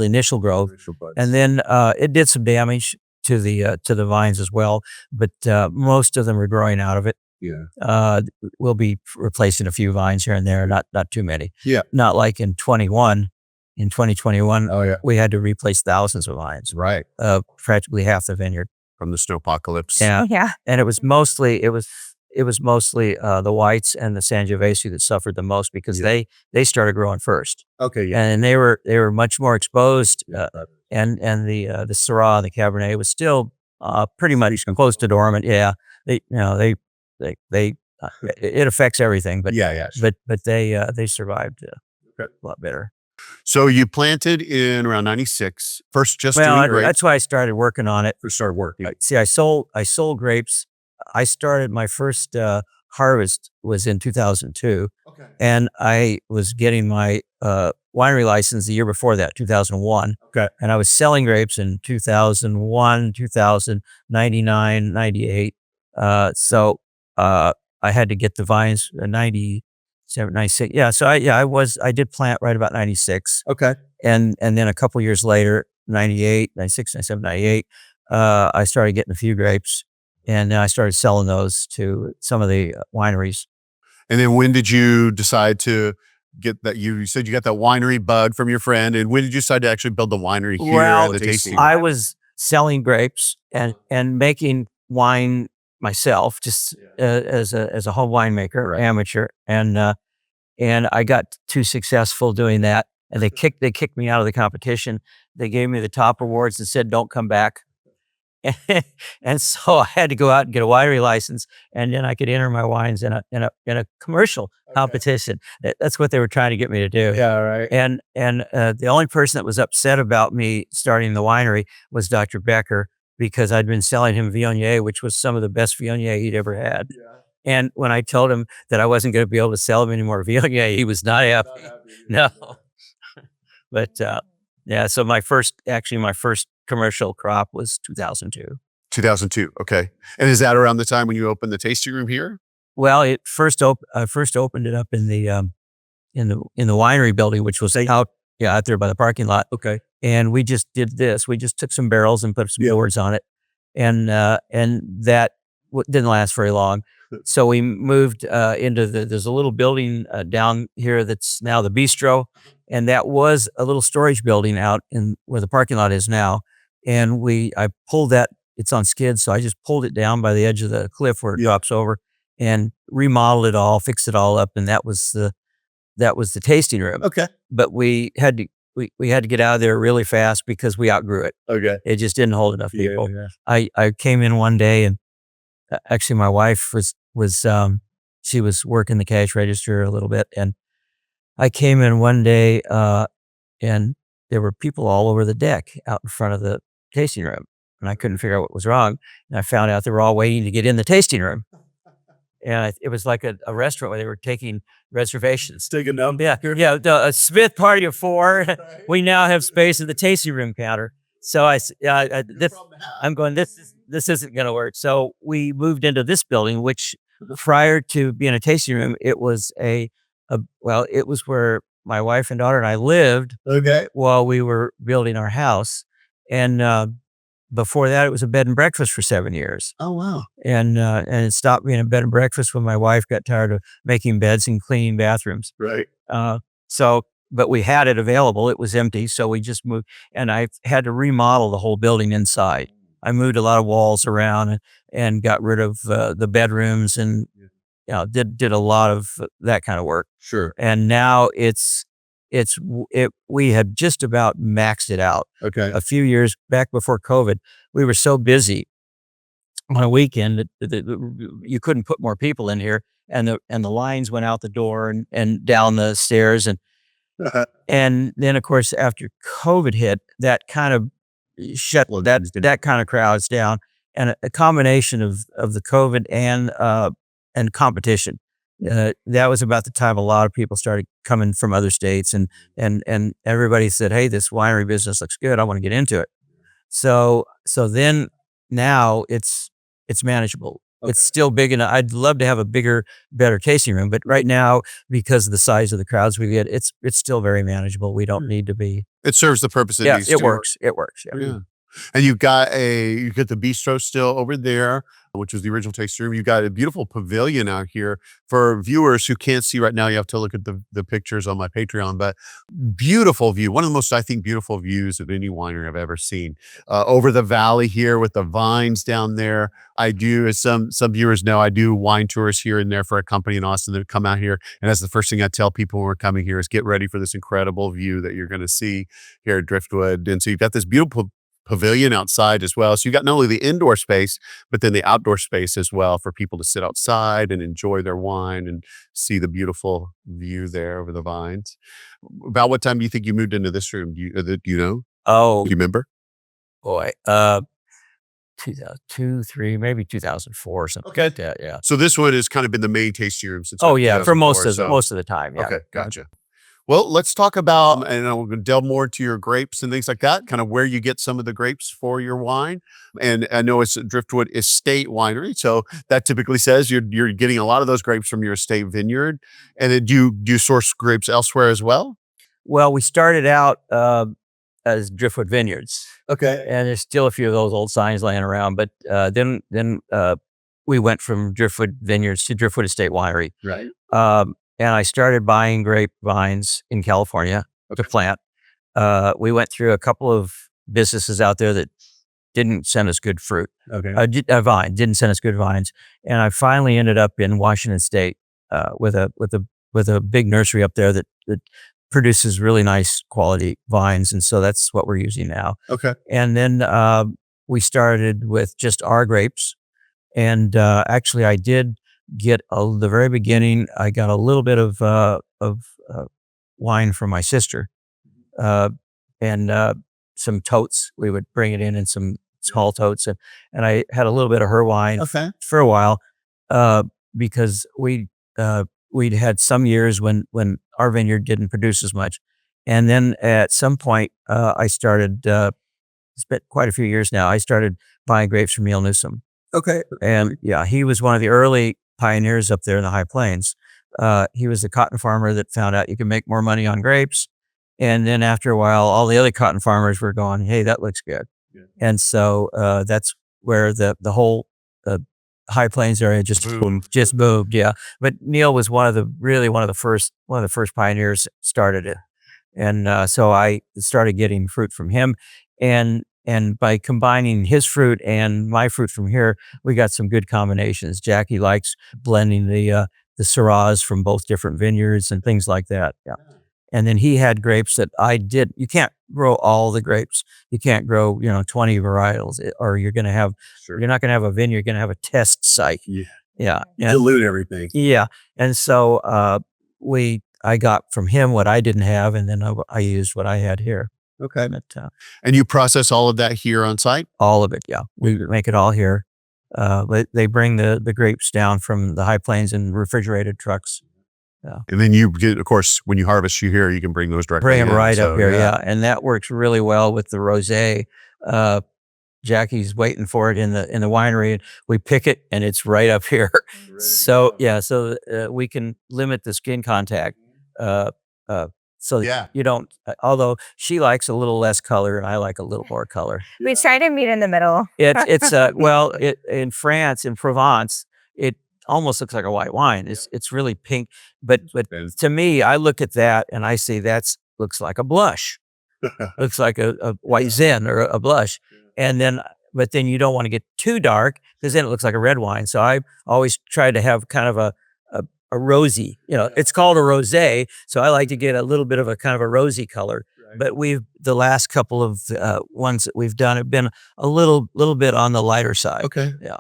initial growth, and then it did some damage to the vines as well. But most of them are growing out of it. Yeah. We'll be replacing a few vines here and there, not too many. Yeah. Not like in 2021. Oh yeah. We had to replace thousands of vines. Right. Practically half the vineyard. From the snowpocalypse. Yeah. Yeah. And it was mostly the whites and the Sangiovese that suffered the most because they started growing first. Okay. Yeah. And they were much more exposed. And the Syrah and the Cabernet was still pretty much close to dormant. Yeah. It affects everything, but but they survived a lot better. So you planted in around 96. First, just doing grapes. That's why I started working on it. Started working. See, I sold grapes. I started my first harvest was in 2002. Okay. And I was getting my winery license the year before that, 2001. Okay. And I was selling grapes in 2001, 2000, 99, 98. So I had to get the vines 97, 96. Yeah. So I did plant right about 96. Okay. And then a couple years later, 98, 96, 97, 98, I started getting a few grapes, and then I started selling those to some of the wineries. And then when did you decide to get that? You said you got that winery bug from your friend. And when did you decide to actually build the winery here at the tasting? I was selling grapes and making wine myself, just as a home winemaker, amateur. And I got too successful doing that. And they kicked me out of the competition. They gave me the top awards and said, "Don't come back." And so I had to go out and get a winery license, and then I could enter my wines in a commercial competition. That's what they were trying to get me to do. Yeah, right. And the only person that was upset about me starting the winery was Dr. Becker, because I'd been selling him Viognier, which was some of the best Viognier he'd ever had. Yeah. And when I told him that I wasn't going to be able to sell him any more Viognier, he was not happy. No. But so my first commercial crop was 2002. 2002. Okay. And is that around the time when you opened the tasting room here? Well, I first opened it up in the winery building, which was out there by the parking lot. Okay. And we just did this. We just took some barrels and put some doors on it, and that didn't last very long. So we moved into there's a little building down here that's now the bistro, and that was a little storage building out in where the parking lot is now. And I pulled that. It's on skids, so I just pulled it down by the edge of the cliff where it drops over, and remodeled it all, fixed it all up, and that was the tasting room. Okay. But we had to get out of there really fast because we outgrew it. Okay. It just didn't hold enough people. Yeah. I came in one day, and actually my wife was she was working the cash register a little bit, and I came in one day and there were people all over the deck out in front of the tasting room, and I couldn't figure out what was wrong. And I found out they were all waiting to get in the tasting room. And it was like a restaurant where they were taking reservations. Taking them. Yeah. A Smith party of 4. We now have space at the tasting room counter. So I'm going, this isn't going to work. So we moved into this building, which prior to being a tasting room, it was it was where my wife and daughter and I lived. Okay. While we were building our house. And before that, it was a bed and breakfast for 7 years. Oh, wow. And it stopped being a bed and breakfast when my wife got tired of making beds and cleaning bathrooms. Right. But we had it available. It was empty. So we just moved, and I had to remodel the whole building inside. I moved a lot of walls around and got rid of the bedrooms, and did a lot of that kind of work. Sure. And now we had just about maxed it out. Okay. A few years back before COVID, we were so busy on a weekend that you couldn't put more people in here, and the lines went out the door and down the stairs, and then of course after COVID hit, that kind of shut that kind of crowds down, and a combination of the COVID and competition. That was about the time a lot of people started coming from other states, and everybody said, "Hey, this winery business looks good. I want to get into it." So then now it's manageable. Okay. It's still big enough. I'd love to have a bigger, better tasting room, but right now, because of the size of the crowds we get, it's still very manageable. We don't need to be. It serves the purpose it needs to. It works. It works. Yeah. And you got the bistro still over there, which was the original tasting room. You got a beautiful pavilion out here. For viewers who can't see right now, you have to look at the pictures on my Patreon, but beautiful view. One of the most, I think, beautiful views of any winery I've ever seen. Over the valley here with the vines down there. I do, as some viewers know, I do wine tours here and there for a company in Austin that come out here. And that's the first thing I tell people when we're coming here is get ready for this incredible view that you're going to see here at Driftwood. And so you've got this beautiful pavilion outside as well. So you got not only the indoor space, but then the outdoor space as well for people to sit outside and enjoy their wine and see the beautiful view there over the vines. About what time do you think you moved into this room? Do you know? Oh, do you remember? Boy, 2002, 3, maybe 2004 or something. Okay. Like that, yeah. So this one has kind of been the main tasting room since. For most of the time. Yeah. Okay, gotcha. Well, let's talk about, and I'm going to delve more into your grapes and things like that, kind of where you get some of the grapes for your wine. And I know it's a Driftwood Estate Winery, so that typically says you're getting a lot of those grapes from your estate vineyard. And then do you source grapes elsewhere as well? Well, we started out as Driftwood Vineyards, Okay. and there's still a few of those old signs laying around. But then we went from Driftwood Vineyards to Driftwood Estate Winery. Right. And I started buying grapevines in California to plant. We went through a couple of businesses out there that didn't send us good fruit. Okay. Didn't send us good vines, and I finally ended up in Washington State with a big nursery up there that produces really nice quality vines, and so that's what we're using now. Okay. And then we started with just our grapes, and actually I did get the very beginning. I got a little bit of wine from my sister, and some totes. We would bring it in some small totes, and I had a little bit of her wine for a while because we'd had some years when our vineyard didn't produce as much, and then at some point I started. It's been quite a few years now. I started buying grapes from Neil Newsom. Okay. And yeah, he was one of the early pioneers up there in the High Plains. He was a cotton farmer that found out you can make more money on grapes. And then after a while, all the other cotton farmers were going, hey, that looks good. Yeah. And so that's where the whole High Plains area just boomed. Yeah. But Neil was one of the first pioneers that started it. And so I started getting fruit from him. And by combining his fruit and my fruit from here, we got some good combinations. Jackie likes blending the Syrahs from both different vineyards and things like that. Yeah. And then he had grapes that I did. You can't grow all the grapes. You can't grow, 20 varietals, or you're not going to have a vineyard. You're going to have a test site. Yeah. Yeah. Dilute everything. Yeah. And so I got from him what I didn't have, and then I used what I had here. Okay. But, and you process all of that here on site? All of it, yeah. We make it all here. They bring the grapes down from the High Plains in refrigerated trucks. Yeah. And then you get, of course, when you harvest you here, you can bring those directly Bring them right up here, yeah. And that works really well with the rosé. Jackie's waiting for it in the winery, and we pick it, and it's right up here. So we can limit the skin contact. So you don't, although she likes a little less color and I like a little more color. We try to meet in the middle. In France, in Provence, it almost looks like a white wine. It's really pink, but to me, I look at that and I say looks like a blush. Looks like a white Zen or a blush. And but then you don't want to get too dark because then it looks like a red wine. So I always try to have kind of a rosy, it's called a rosé. So I like to get a little bit of a kind of a rosy color, but the last couple of ones that we've done have been a little bit on the lighter side. Okay. Yeah.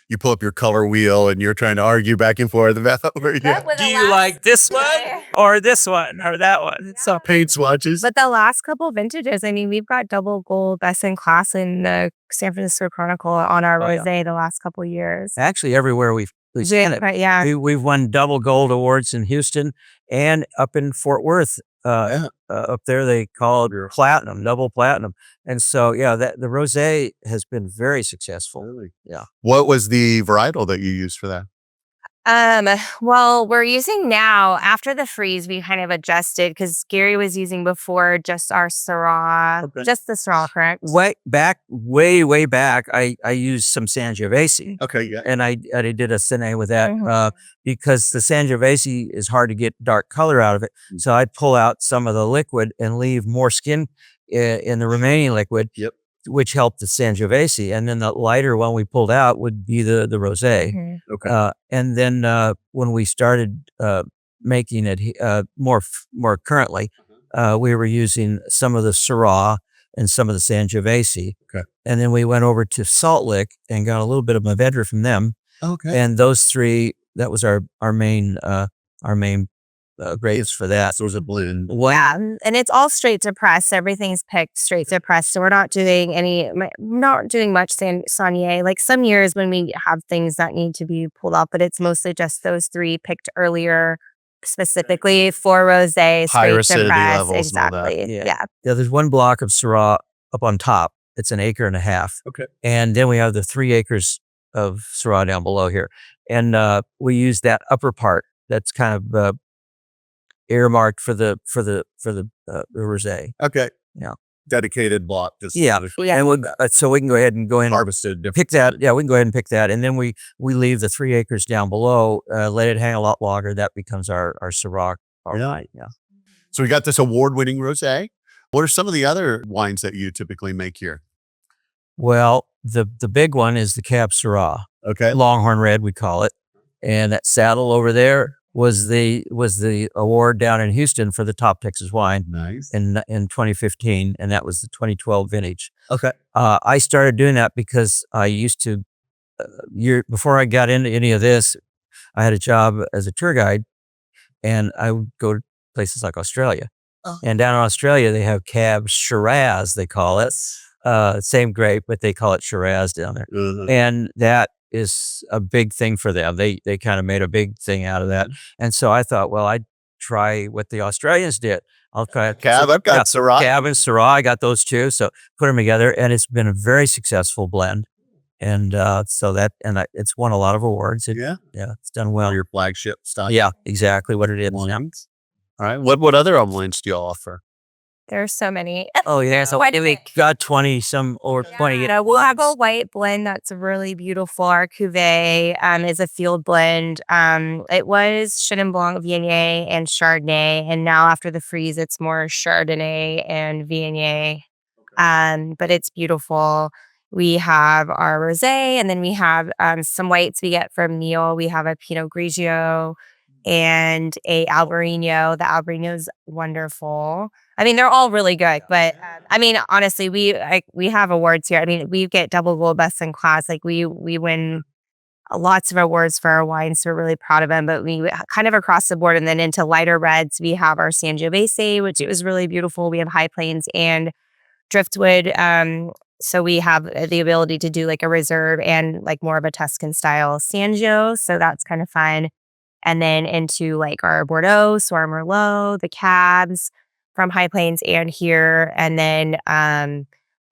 You pull up your color wheel and you're trying to argue back and forth about Do you like this one or this one or that one? It's all paint swatches. But the last couple vintages, I mean, we've got double gold best in class in the San Francisco Chronicle on our rosé the last couple of years. Actually, everywhere we've seen it. Yeah. We've won double gold awards in Houston and up in Fort Worth. Up there they call it platinum, double platinum. And so, the rosé has been very successful. Really? Yeah. What was the varietal that you used for that? Well, we're using now, after the freeze, we kind of adjusted because Gary was using before just our Syrah, just the Syrah, correct? Way back, I used some Sangiovese. Okay, yeah. And I did a Sine with that because the Sangiovese is hard to get dark color out of it. Mm-hmm. So I'd pull out some of the liquid and leave more skin in the remaining liquid. Yep. Which helped the Sangiovese, and then the lighter one we pulled out would be the rosé. Mm-hmm. Okay. And then when we started making it more currently, we were using some of the Syrah and some of the Sangiovese. Okay. And then we went over to Salt Lick and got a little bit of Mourvedre from them. Okay. And those three, that was our main grapes for that. So it was a blend. Wow. Yeah, and it's all straight to press. Everything's picked straight to press. So we're not doing much Saunier. Like some years when we have things that need to be pulled up, but it's mostly just those three picked earlier specifically for rosé, Higher straight to acidity press. levels and all that. Exactly. Yeah. Yeah. Yeah, there's one block of Syrah up on top. It's an acre and a half. Okay. And then we have the 3 acres of Syrah down below here. And we use that upper part that's kind of earmarked for the rosé. Okay. Yeah. Dedicated block. Just Yeah. And so we can go ahead and harvested. pick that. Yeah, we can go ahead and pick that. And then we leave the 3 acres down below, let it hang a lot longer. That becomes our Syrah. Yeah. So we got this award-winning rosé. What are some of the other wines that you typically make here? Well, the big one is the Cab Syrah. Okay. Longhorn Red, we call it. And that saddle over there was the award down in Houston for the top Texas wine Nice. in 2015, and that was the 2012 vintage. Okay. I started doing that because I used to before I got into any of this, I had a job as a tour guide, and I would go to places like Australia. Oh. And down in Australia, they have Cab Shiraz, they call it. Same grape, but they call it Shiraz down there. Mhm. And that is a big thing for them. They kind of made a big thing out of that. And so I thought, well, I'd try what the Australians did. I'll try Cab, I've got Syrah. Cab and Syrah. I got those two. So put them together, and it's been a very successful blend. And it's won a lot of awards. Yeah. It's done well. Your flagship style. Yeah, exactly what it is. Yeah. All right. What other wines do you all offer? There's so many. Oh, yeah. So we got 20 or 20. We'll have a white blend that's really beautiful. Our cuvee is a field blend. It was Chenin Blanc, Viognier, and Chardonnay. And now after the freeze, it's more Chardonnay and Viognier. But it's beautiful. We have our rosé, and then we have some whites we get from Neil. We have a Pinot Grigio and a Albarino. The Albarino is wonderful. I mean, they're all really good, but I mean, honestly, we have awards here. I mean, we get double gold best in class. Like we win lots of awards for our wines, so we're really proud of them. But we kind of across the board, and then into lighter reds, we have our Sangiovese, which is really beautiful. We have High Plains and Driftwood. So we have the ability to do like a reserve and like more of a Tuscan style Sangio. So that's kind of fun. And then into like our Bordeaux, so our Merlot, the Cabs from High Plains and here. And then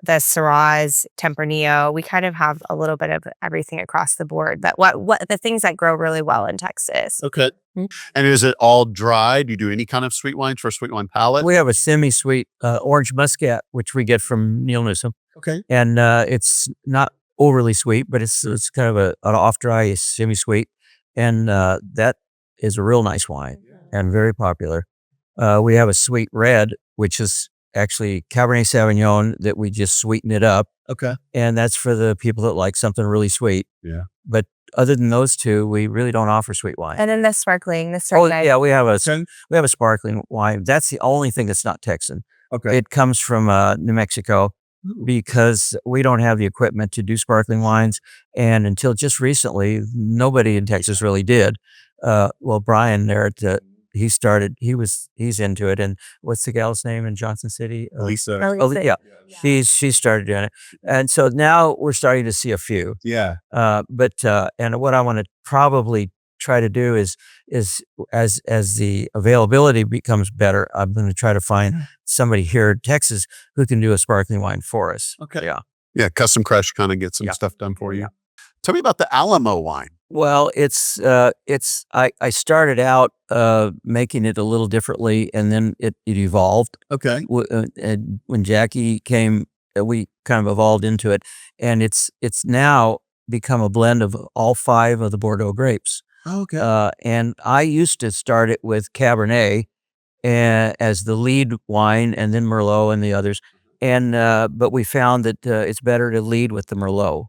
the Syrahs, Tempranillo. We kind of have a little bit of everything across the board. But what the things that grow really well in Texas. Okay. And is it all dry? Do you do any kind of sweet wines for a sweet wine palate? We have a semi-sweet orange muscat, which we get from Neil Newsom. Okay. And it's not overly sweet, but it's kind of an off-dry semi-sweet. And that is a real nice wine and very popular. We have a sweet red, which is actually Cabernet Sauvignon that we just sweeten it up. Okay. And that's for the people that like something really sweet. Yeah. But other than those two, we really don't offer sweet wine. And then the sparkling. Oh, yeah, we have a sparkling wine. That's the only thing that's not Texan. Okay. It comes from New Mexico because we don't have the equipment to do sparkling wines. And until just recently, nobody in Texas really did. Well, Brian there he's into it. And what's the gal's name in Johnson City? Lisa. Oh, yeah. She started doing it. And so now we're starting to see a few. Yeah. But what I want to probably try to do is as the availability becomes better, I'm going to try to find somebody here in Texas who can do a sparkling wine for us. Okay. Yeah. Yeah. Custom crush, kind of get some stuff done for you. Tell me about the Alamo wine. Well, I started out making it a little differently, and then it evolved. Okay. And when Jackie came, we kind of evolved into it, and it's now become a blend of all 5 of the Bordeaux grapes. Okay. And I used to start it with Cabernet as the lead wine, and then Merlot and the others. And but we found that it's better to lead with the Merlot,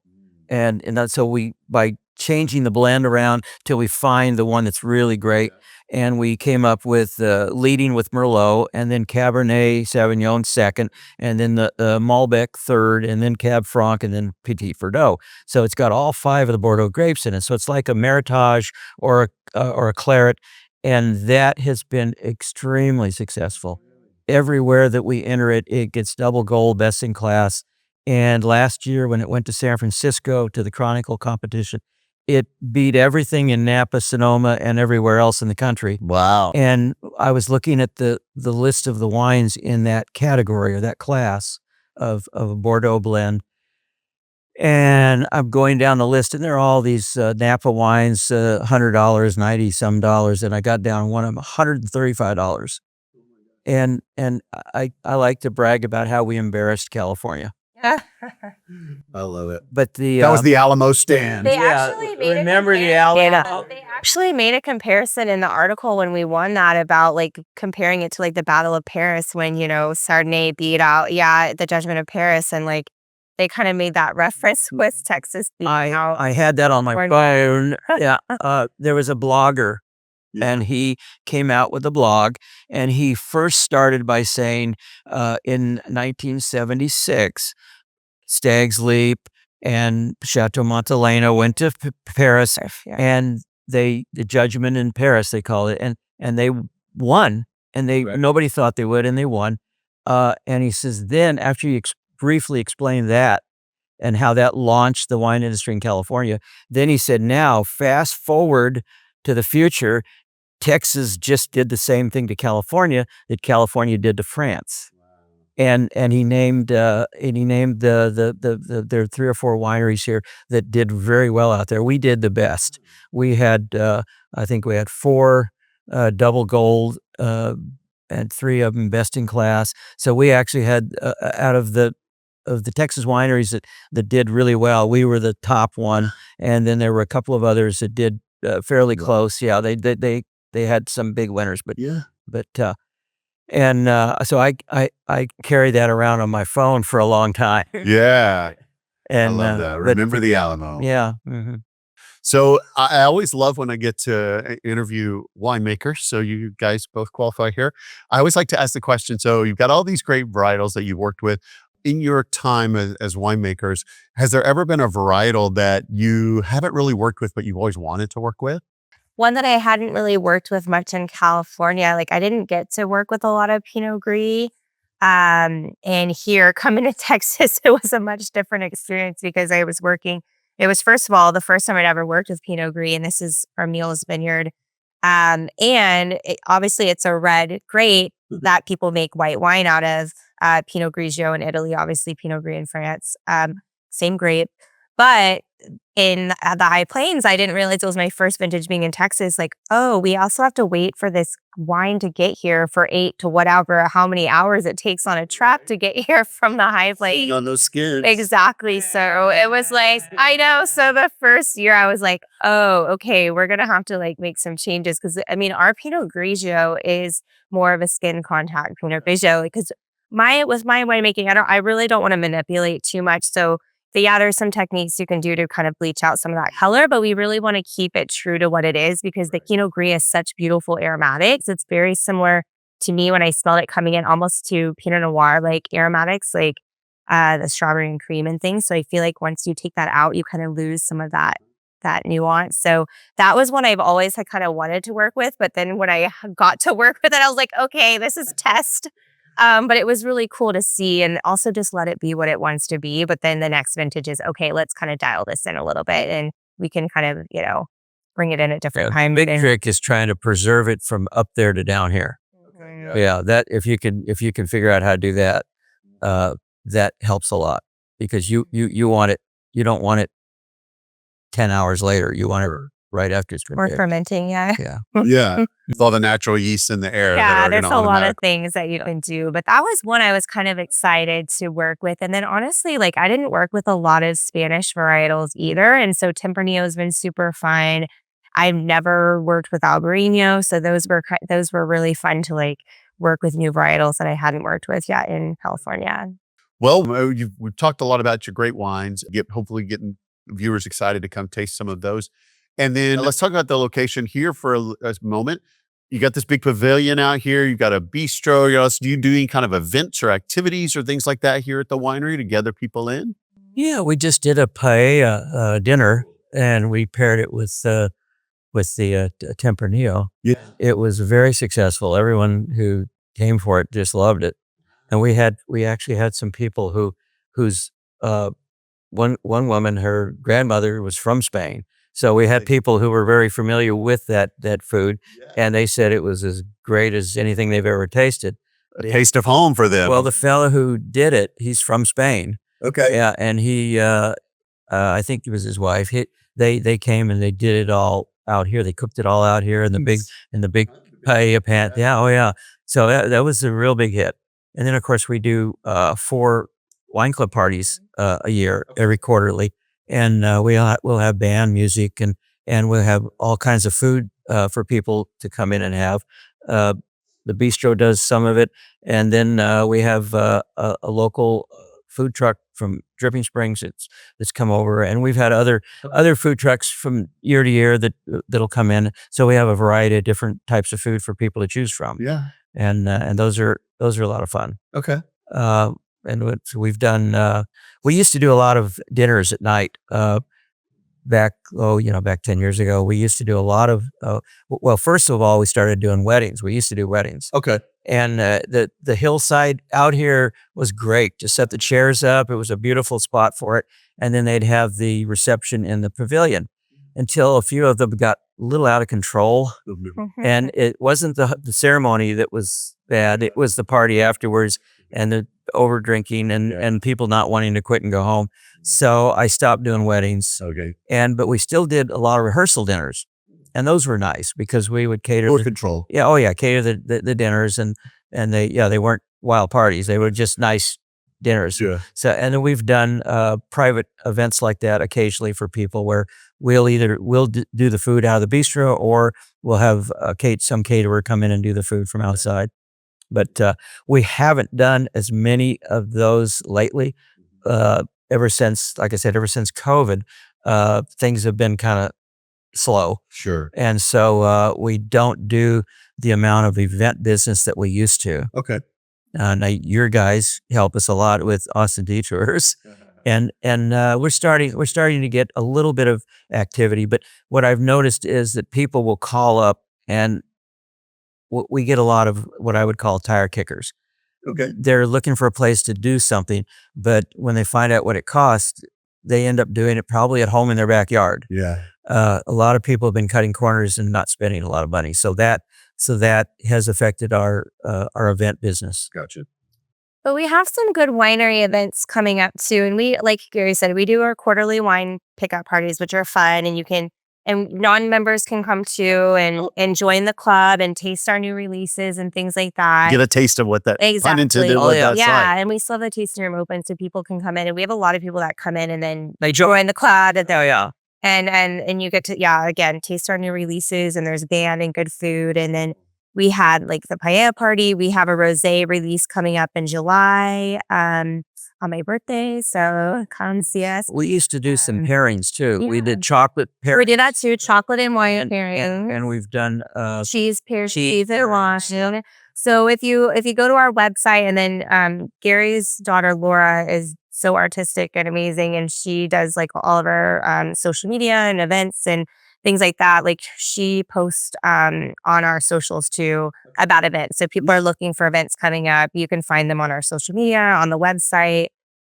and so by changing the blend around till we find the one that's really great. And we came up with leading with Merlot, and then Cabernet Sauvignon second, and then the Malbec third, and then Cab Franc, and then Petit Verdot. So it's got all 5 of the Bordeaux grapes in it. So it's like a Meritage or a Claret, and that has been extremely successful. Everywhere that we enter it, it gets double gold, best in class. And last year when it went to San Francisco to the Chronicle competition, it beat everything in Napa, Sonoma, and everywhere else in the country. Wow. And I was looking at the list of the wines in that category or that class of a Bordeaux blend. And I'm going down the list, and there are all these Napa wines, $100, 90 some dollars, and I got down one of them, $135. And I like to brag about how we embarrassed California. I love it. But That was the Alamo stand. They Yeah, actually made remember the comparison. Alamo? They actually made a comparison in the article when we won that about like comparing it to like the Battle of Paris when, Chardonnay beat out, the Judgment of Paris. And like they kind of made that reference with Texas beating out. I had that on my Or- phone. Yeah. There was a blogger, Yeah. and he came out with a blog, and he first started by saying in 1976, Stag's Leap and Chateau Montelena went to Paris, Yeah. and the Judgment in Paris, they call it, and they won, and nobody thought they would, and they won. And he says, then after you briefly explained that and how that launched the wine industry in California, then he said, now fast forward to the future, Texas just did the same thing to California that California did to France. And he named there are 3 or 4 wineries here that did very well out there. We did the best. We had I think we had 4 double gold and 3 of them best in class. So we actually had out of the Texas wineries that did really well, we were the top one, and then there were a couple of others that did fairly close. Yeah, they had some big winners, but so I carried that around on my phone for a long time. Yeah. And I love that. but- Remember the Alamo. Yeah. Mhm. So I always love when I get to interview winemakers. So you guys both qualify here. I always like to ask the question. So you've got all these great varietals that you've worked with. In your time as winemakers, has there ever been a varietal that you haven't really worked with, but you've always wanted to work with? One that I hadn't really worked with much in California. Like I didn't get to work with a lot of Pinot Gris. And here coming to Texas, it was a much different experience because I was working. It was, first of all, the first time I'd ever worked with Pinot Gris, and this is Armiel's Vineyard. Obviously it's a red grape that people make white wine out of. Pinot Grigio in Italy, obviously Pinot Gris in France, same grape. But in the High Plains, I didn't realize it was my first vintage being in Texas. Like, oh, we also have to wait for this wine to get here for 8 to whatever, how many hours it takes on a truck to get here from the High Plains. On those skins. Exactly. So it was like, I know. So the first year I was like, oh, okay, we're going to have to like make some changes. Cause I mean, our Pinot Grigio is more of a skin contact Pinot Grigio because with my winemaking, I really don't want to manipulate too much. So there's some techniques you can do to kind of bleach out some of that color, but we really want to keep it true to what it is because the Pinot Gris has such beautiful aromatics. It's very similar to me when I smelled it coming in almost to Pinot Noir, like aromatics, like the strawberry and cream and things. So I feel like once you take that out, you kind of lose some of that nuance. So that was one I've always had kind of wanted to work with. But then when I got to work with it, I was like, okay, this is test. But it was really cool to see and also just let it be what it wants to be. But then the next vintage is, okay, let's kind of dial this in a little bit and we can kind of, bring it in at different times. Big trick is trying to preserve it from up there to down here. Yeah, that if you can figure out how to do that, that helps a lot because you want it. You don't want it 10 hours later. You want it right after it's been Or picked. fermenting, yeah. Yeah. Yeah. With all the natural yeast in the air. that Yeah, are there's gonna a lot of automatically- things that you can do, but that was one I was kind of excited to work with. And then honestly, like I didn't work with a lot of Spanish varietals either. And so Tempranillo has been super fun. I've never worked with Albarino. So those were really fun to like work with new varietals that I hadn't worked with yet in California. Well, we've talked a lot about your great wines, hopefully getting viewers excited to come taste some of those. And then let's talk about the location here for a moment. You got this big pavilion out here. You got a bistro. Do you do any kind of events or activities or things like that here at the winery to gather people in? Yeah, we just did a paella dinner, and we paired it with the Tempranillo. Yeah. It was very successful. Everyone who came for it just loved it, and we actually had some people whose one woman, her grandmother was from Spain, So we had people who were very familiar with that food, and they said it was as great as anything they've ever tasted. A taste of home for them. Well, the fellow who did it, he's from Spain. Okay. Yeah, and he, I think it was his wife. They came and they did it all out here. They cooked it all out here in the big paella pan. Yeah, oh yeah. So that was a real big hit. And then of course we do 4 wine club parties a year, every quarterly, and we'll have band music and we'll have all kinds of food for people to come in and have. The bistro does some of it, and then we have a local food truck from Dripping Springs that's come over, and we've had other food trucks from year to year that'll come in. So we have a variety of different types of food for people to choose from. Yeah, and those are a lot of fun. okay. And we've done. We used to do a lot of dinners at night. Back 10 years ago, we used to do a lot of. Well, first of all, we started doing weddings. We used to do weddings. Okay. And the hillside out here was great. Just set the chairs up. It was a beautiful spot for it. And then they'd have the reception in the pavilion until a few of them got a little out of control. And it wasn't the ceremony that was bad. It was the party afterwards and the over drinking and people not wanting to quit and go home. So I stopped doing weddings. Okay. But we still did a lot of rehearsal dinners. And those were nice because we would cater More control. Yeah, oh yeah, cater the dinners and they weren't wild parties. They were just nice dinners. Yeah. So and then we've done private events like that occasionally for people where we'll do the food out of the bistro or we'll have some caterer come in and do the food from outside. But we haven't done as many of those lately. Ever since COVID, things have been kind of slow. Sure. And so we don't do the amount of event business that we used to. Okay. Now your guys help us a lot with Austin Detours, and we're starting to get a little bit of activity. But what I've noticed is that people will call up, and we get a lot of what I would call tire kickers. Okay. They're looking for a place to do something, but when they find out what it costs, they end up doing it probably at home in their backyard. Yeah. A lot of people have been cutting corners and not spending a lot of money. So that has affected our event business. Gotcha. But we have some good winery events coming up too. And we, like Gary said, we do our quarterly wine pickup parties, which are fun. And non-members can come too and join the club and taste our new releases and things like that. Get a taste of what that Exactly. unintended Oh, what yeah. that's Yeah, like. and we still have the tasting room open so people can come in. And we have a lot of people that come in and then they join the club. And Oh yeah. And you get to, again, taste our new releases and there's band and good food. And then we had like the paella party. We have a rosé release coming up in July on my birthday. So come see us. We used to do some pairings too. We yeah. did chocolate pairings. We did that too, chocolate and wine pairing. And we've done Cheese pairs, cheese cheese and wine. So if you go to our website and then Gary's daughter Laura is so artistic and amazing, and she does like all of our social media and events and things like that. Like she posts on our socials too about events. So if people are looking for events coming up, you can find them on our social media, on the website,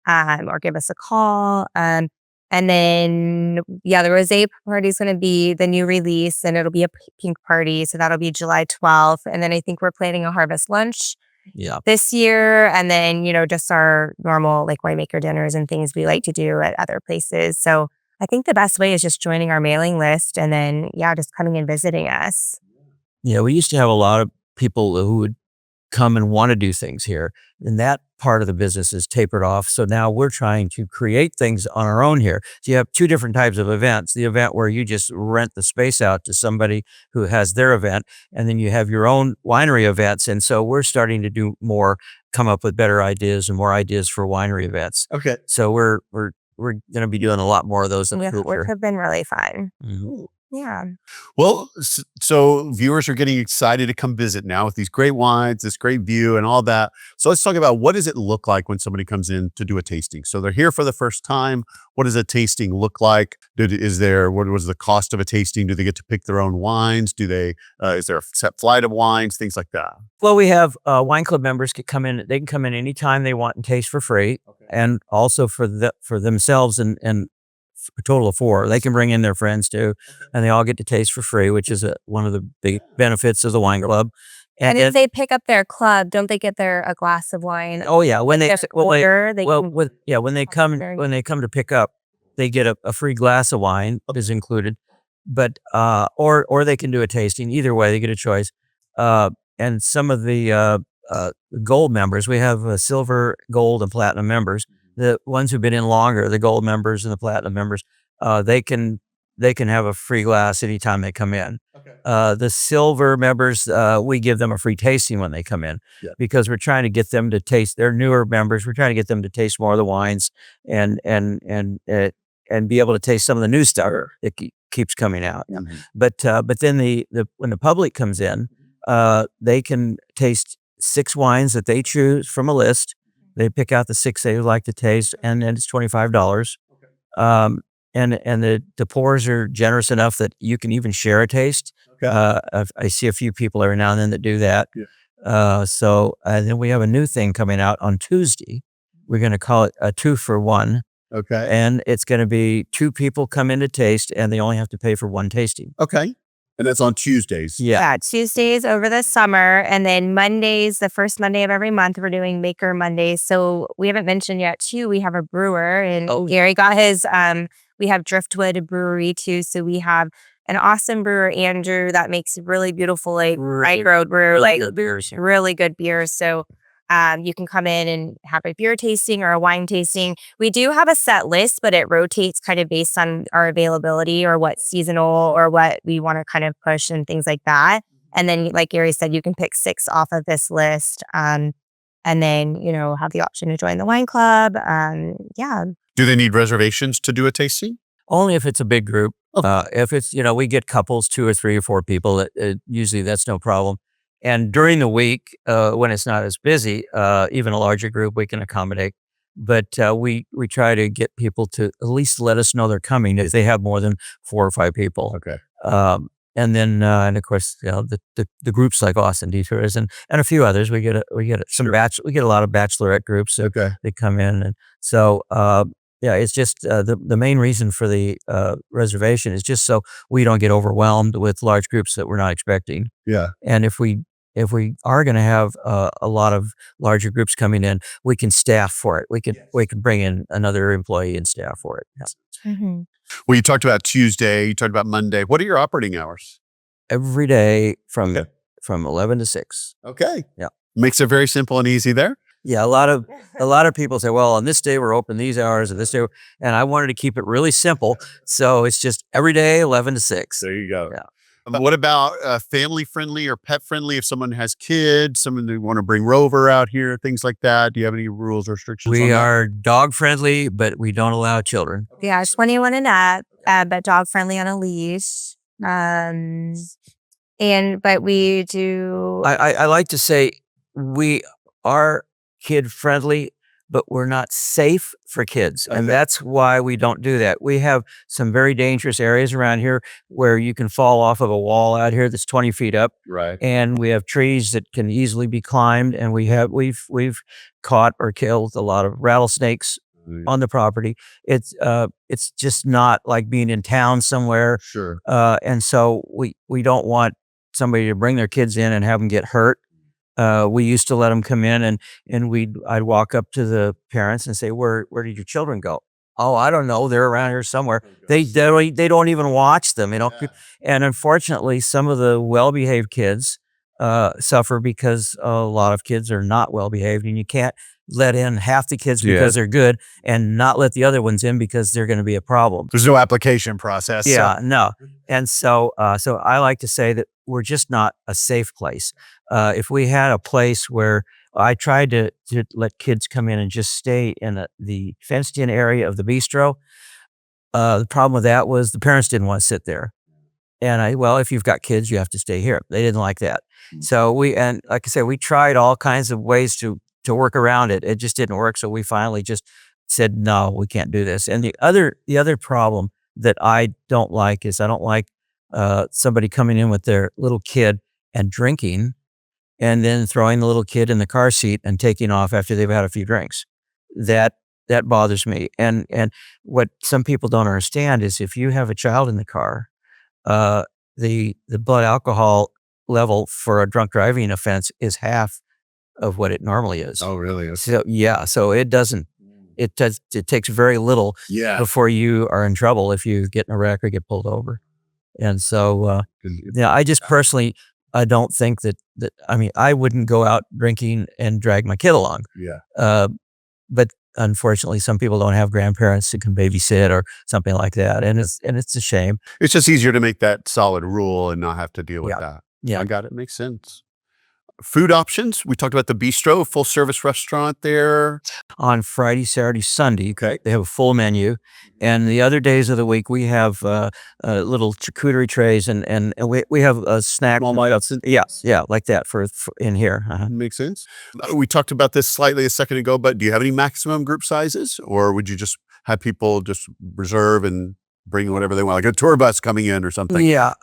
or give us a call. And then, the rosé party is going to be the new release, and it'll be a pink party. So that'll be July 12th. And then I think we're planning a harvest lunch this year. And then, just our normal like winemaker dinners and things we like to do at other places. So I think the best way is just joining our mailing list and then, just coming and visiting us. Yeah, we used to have a lot of people who would come and want to do things here. And that part of the business is tapered off. So now we're trying to create things on our own here. So you have 2 different types of events. The event where you just rent the space out to somebody who has their event. And then you have your own winery events. And so we're starting to do more, come up with better ideas and more ideas for winery events. Okay. So we're going to be doing a lot more of those in the future. Which have been really fun. Mm-hmm. Yeah. Well, so viewers are getting excited to come visit now with these great wines, this great view and all that. So let's talk about what does it look like when somebody comes in to do a tasting? So they're here for the first time. What does a tasting look like? What was the cost of a tasting? Do they get to pick their own wines? Is there a set flight of wines? Things like that. Well, we have wine club members can come in. They can come in anytime they want and taste for free. Okay. And also for themselves and a total of 4. They can bring in their friends too, and they all get to taste for free, which is one of the big benefits of the wine club. And if they pick up their club, don't they get a glass of wine? Oh yeah, when they order, when they come to pick up, they get a free glass of wine is included, but or they can do a tasting. Either way, they get a choice. And some of the gold members, we have silver, gold, and platinum members. The ones who've been in longer, the gold members and the platinum members, they can have a free glass anytime they come in. Okay. The silver members, we give them a free tasting when they come in, because we're trying to get them to taste. They're newer members. We're trying to get them to taste more of the wines and be able to taste some of the new stuff that keeps coming out. Mm-hmm. But then when the public comes in, they can taste 6 wines that they choose from a list. They pick out the 6 they would like to taste, and then it's $25. And the pours are generous enough that you can even share a taste. Okay. I see a few people every now and then that do that. Yeah. So then we have a new thing coming out on Tuesday. We're going to call it a 2 for 1. Okay. And it's going to be 2 people come in to taste, and they only have to pay for 1 tasting. Okay. And that's on Tuesdays. Yeah. Tuesdays over the summer, and then Mondays, the first Monday of every month, we're doing Maker Mondays. So we haven't mentioned yet too, we have a brewer, and Gary got his. We have Driftwood Brewery too, so we have an awesome brewer, Andrew, that makes really beautiful micro brew, beers, really good beers. So you can come in and have a beer tasting or a wine tasting. We do have a set list, but it rotates kind of based on our availability or what's seasonal or what we want to kind of push and things like that. And then, like Gary said, you can pick 6 off of this list, and then, have the option to join the wine club. Yeah. Do they need reservations to do a tasting? Only if it's a big group. Okay. If it's, we get couples, 2 or 3 or 4 people, usually that's no problem. And during the week, when it's not as busy, even a larger group, we can accommodate. But we try to get people to at least let us know they're coming if they have more than 4 or 5 people. Okay. And then, and of course, the groups like Austin Detours and a few others. We get a lot of bachelorette groups. So they come in, and so it's just the main reason for the reservation is just so we don't get overwhelmed with large groups that we're not expecting. Yeah. And if we are going to have a lot of larger groups coming in, we can staff for it. We can bring in another employee and staff for it. Yeah. Mm-hmm. Well, you talked about Tuesday, you talked about Monday. What are your operating hours? Every day from 11 to 6. Okay. Yeah. Makes it very simple and easy there. Yeah, a lot of people say, well, on this day we're open these hours, and this day, and I wanted to keep it really simple, so it's just every day 11 to 6. There you go. Yeah. What about family friendly or pet friendly? If someone has kids, someone they want to bring Rover out here, things like that. Do you have any rules or restrictions? We are dog friendly, but we don't allow children. Yeah, 21 and up, but dog friendly on a leash. But we do. I like to say we are kid friendly, but we're not safe for kids. And that's why we don't do that. We have some very dangerous areas around here where you can fall off of a wall out here that's 20 feet up. Right. And we have trees that can easily be climbed. And we've caught or killed a lot of rattlesnakes on the property. It's just not like being in town somewhere. Sure. And so we don't want somebody to bring their kids in and have them get hurt. We used to let them come in, and I'd walk up to the parents and say, where did your children go? Oh, I don't know. They're around here somewhere. They don't even watch them, And unfortunately, some of the well-behaved kids suffer because a lot of kids are not well-behaved, and you can't let in half the kids because they're good and not let the other ones in because they're going to be a problem. There's no application process. Yeah, no. And so I like to say that we're just not a safe place. If we had a place where I tried to let kids come in and just stay in the fenced-in area of the bistro, the problem with that was the parents didn't want to sit there. And if you've got kids, you have to stay here. They didn't like that. So like I said, we tried all kinds of ways to work around it. It just didn't work. So we finally just said, no, we can't do this. And the other problem that I don't like is I don't like somebody coming in with their little kid and drinking and then throwing the little kid in the car seat and taking off after they've had a few drinks. That that bothers me. And what some people don't understand is if you have a child in the car, the blood alcohol level for a drunk driving offense is half of what it normally is. Oh, really? Okay. So yeah, so it takes very little Yeah. before you are in trouble if you get in a wreck or get pulled over. And so yeah, I just personally, I don't think that I mean, I wouldn't go out drinking and drag my kid along. Yeah. But unfortunately, some people don't have grandparents who can babysit or something like that, and it's a shame. It's just easier to make that solid rule and not have to deal with that. Yeah. I got it. Makes sense. Food options. We talked about the bistro, full service restaurant there. On Friday, Saturday, Sunday, Okay. they have a full menu, and the other days of the week we have little charcuterie trays, and we have a snack. Yeah, like that for in here. Makes sense. We talked about this slightly a second ago, but do you have any maximum group sizes, or would you just have people just reserve and bring whatever they want, like a tour bus coming in or something? Yeah,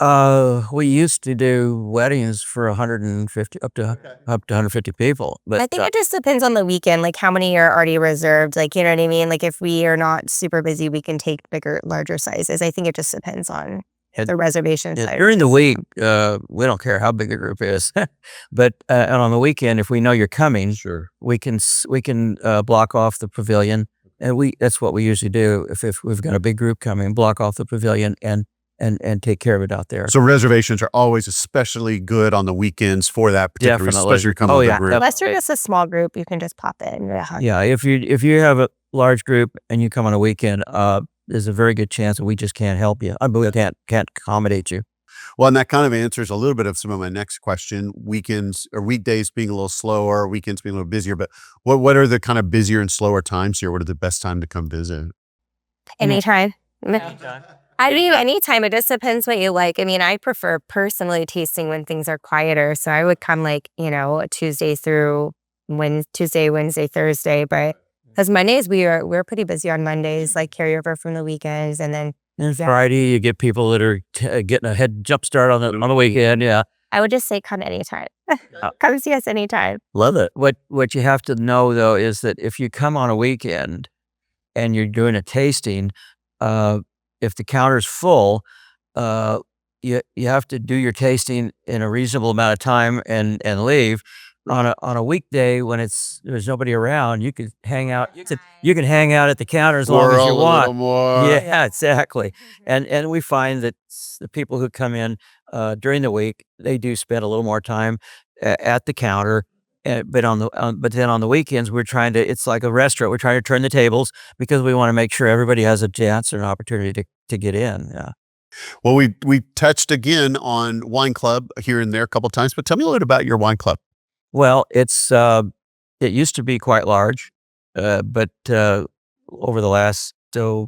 we used to do weddings for 150 up to 150 people. But I think it just depends on the weekend, like how many are already reserved. Like, you know what I mean? Like if we are not super busy, we can take larger sizes. I think it just depends on the reservation size. during the week, we don't care how big the group is, but and on the weekend, if we know you're coming, Sure. we can block off the pavilion. And that's what we usually do if we've got a big group coming, block off the pavilion and take care of it out there. So reservations are always especially good on the weekends for that particular, Definitely. especially if you're coming with a group. Unless you're just a small group, you can just pop in. Yeah, if you have a large group and you come on a weekend, there's a very good chance that we just can't help you. I mean, we can't accommodate you. Well, and that kind of answers a little bit of some of my next question. Weekends or weekdays being a little slower, weekends being a little busier, but what are the kind of busier and slower times here? What are the best time to come visit? Anytime. I mean, anytime. It just depends what you like. I mean, I prefer personally tasting when things are quieter. So I would come like, Tuesday, Wednesday, Thursday. But because Mondays, we're pretty busy on Mondays, like carryover from the weekends. And then Friday, you get people that are getting a head jump start on the weekend. Yeah. I would just say come anytime. Come see us anytime. Love it. What you have to know though is that if you come on a weekend and you're doing a tasting, if the counter's full, you have to do your tasting in a reasonable amount of time and leave. On a weekday when there's nobody around, you could hang out. You can hang out at the counter as long as you want. A little more. Yeah, exactly. And we find that the people who come in during the week, they do spend a little more time at the counter. But then on the weekends, it's like a restaurant. We're trying to turn the tables because we want to make sure everybody has a chance or an opportunity to get in. Yeah. Well, we touched again on wine club here and there a couple of times, but tell me a little bit about your wine club. Well, it used to be quite large, but over the last after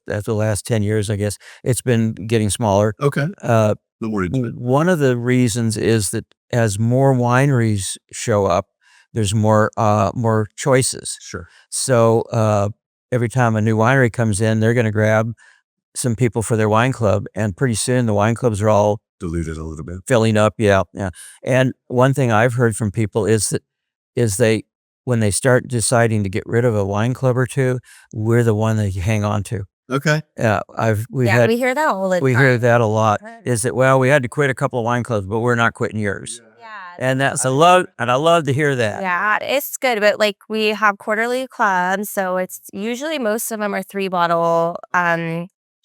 the last 10 years, I guess it's been getting smaller. Okay. No more intimate. One of the reasons is that as more wineries show up, there's more choices. Sure. So every time a new winery comes in, they're going to grab some people for their wine club, and pretty soon the wine clubs are all Diluted a little bit. filling up. Yeah. And one thing I've heard from people is when they start deciding to get rid of a wine club or two, we're the one that you hang on to. Okay. Yeah, we hear that all the time. We hear that a lot. Is that, well, we had to quit a couple of wine clubs, but we're not quitting yours. And I love to hear that. Yeah, it's good. But like we have quarterly clubs, so it's usually most of them are 3-bottle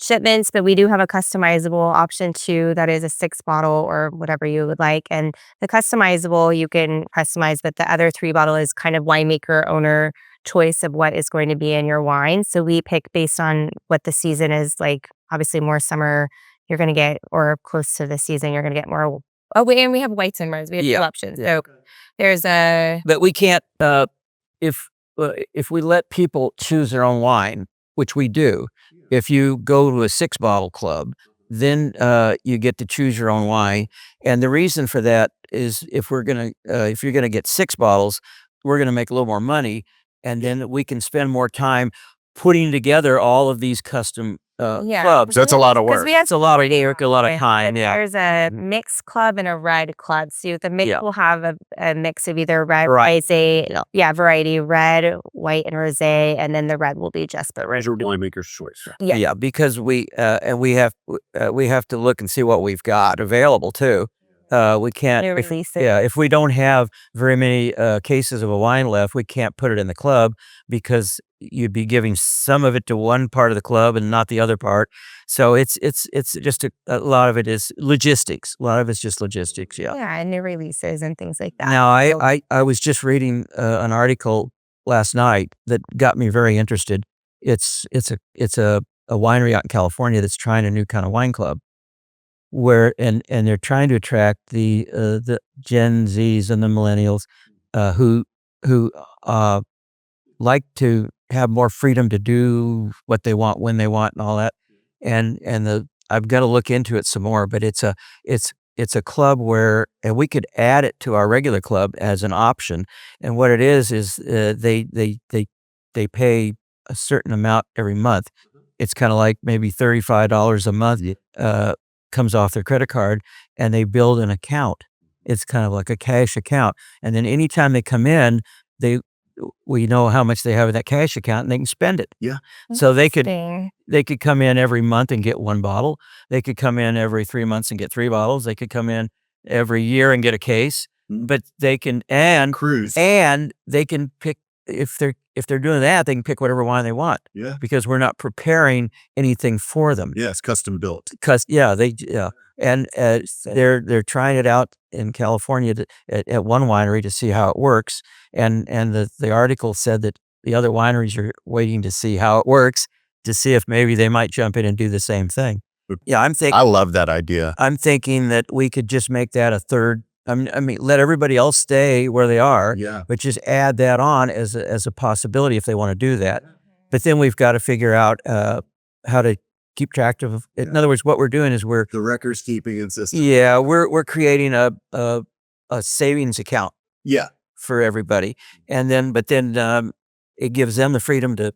shipments, but we do have a customizable option too that is a 6-bottle or whatever you would like. And the customizable you can customize, but the other 3-bottle is kind of winemaker owner choice of what is going to be in your wine. So we pick based on what the season is. Like obviously more summer you're going to get, or close to the season you're going to get more. Oh, and we have whites and reds. We have 2 options. So there's but we can't if we let people choose their own wine, which we do. If you go to a 6-bottle club, then you get to choose your own wine. And the reason for that is if you're gonna get 6 bottles, we're gonna make a little more money, and then we can spend more time putting together all of these custom Yeah. clubs. That's a lot of work. We have It's a lot of work, a lot of time. Yeah. There's a mixed club and a red club. So the mix Yeah. will have a mix of either red, Right. rosé, variety, red, white, and rosé, and then the red will be just the red. Winemaker's choice. Yeah. Yeah, because we have to look and see what we've got available too. We can't New if, releases. if we don't have very many cases of a wine left, we can't put it in the club because you'd be giving some of it to one part of the club and not the other part. So it's just a lot of it is logistics. A lot of it's just logistics. Yeah. Yeah, and new releases and things like that. Now I was just reading an article last night that got me very interested. It's a winery out in California that's trying a new kind of wine club, where and they're trying to attract the Gen Zs and the millennials who like to have more freedom to do what they want when they want and all that. And I've got to look into it some more, but it's a club where, and we could add it to our regular club as an option. And what it is they pay a certain amount every month. It's kind of like maybe $35 a month comes off their credit card, and they build an account. It's kind of like a cash account. And then anytime they come in, we know how much they have in that cash account and they can spend it. Yeah. So they could Interesting. come in every month and get one bottle. They could come in every 3 months and get 3 bottles. They could come in every year and get a case, but they can, Cruise. and they can pick, if they're doing that, they can pick whatever wine they want Yeah. because we're not preparing anything for them. Yeah, it's custom built. And they're trying it out in California at one winery to see how it works. And the article said that the other wineries are waiting to see how it works to see if maybe they might jump in and do the same thing. Yeah, I love that idea. I'm thinking that we could just make that a third. I mean, let everybody else stay where they are, Yeah. but just add that on as a possibility if they want to do that. But then we've got to figure out how to keep track of it. In other words, what we're doing is The records keeping and system. we're creating a savings account Yeah. for everybody, and then it gives them the freedom to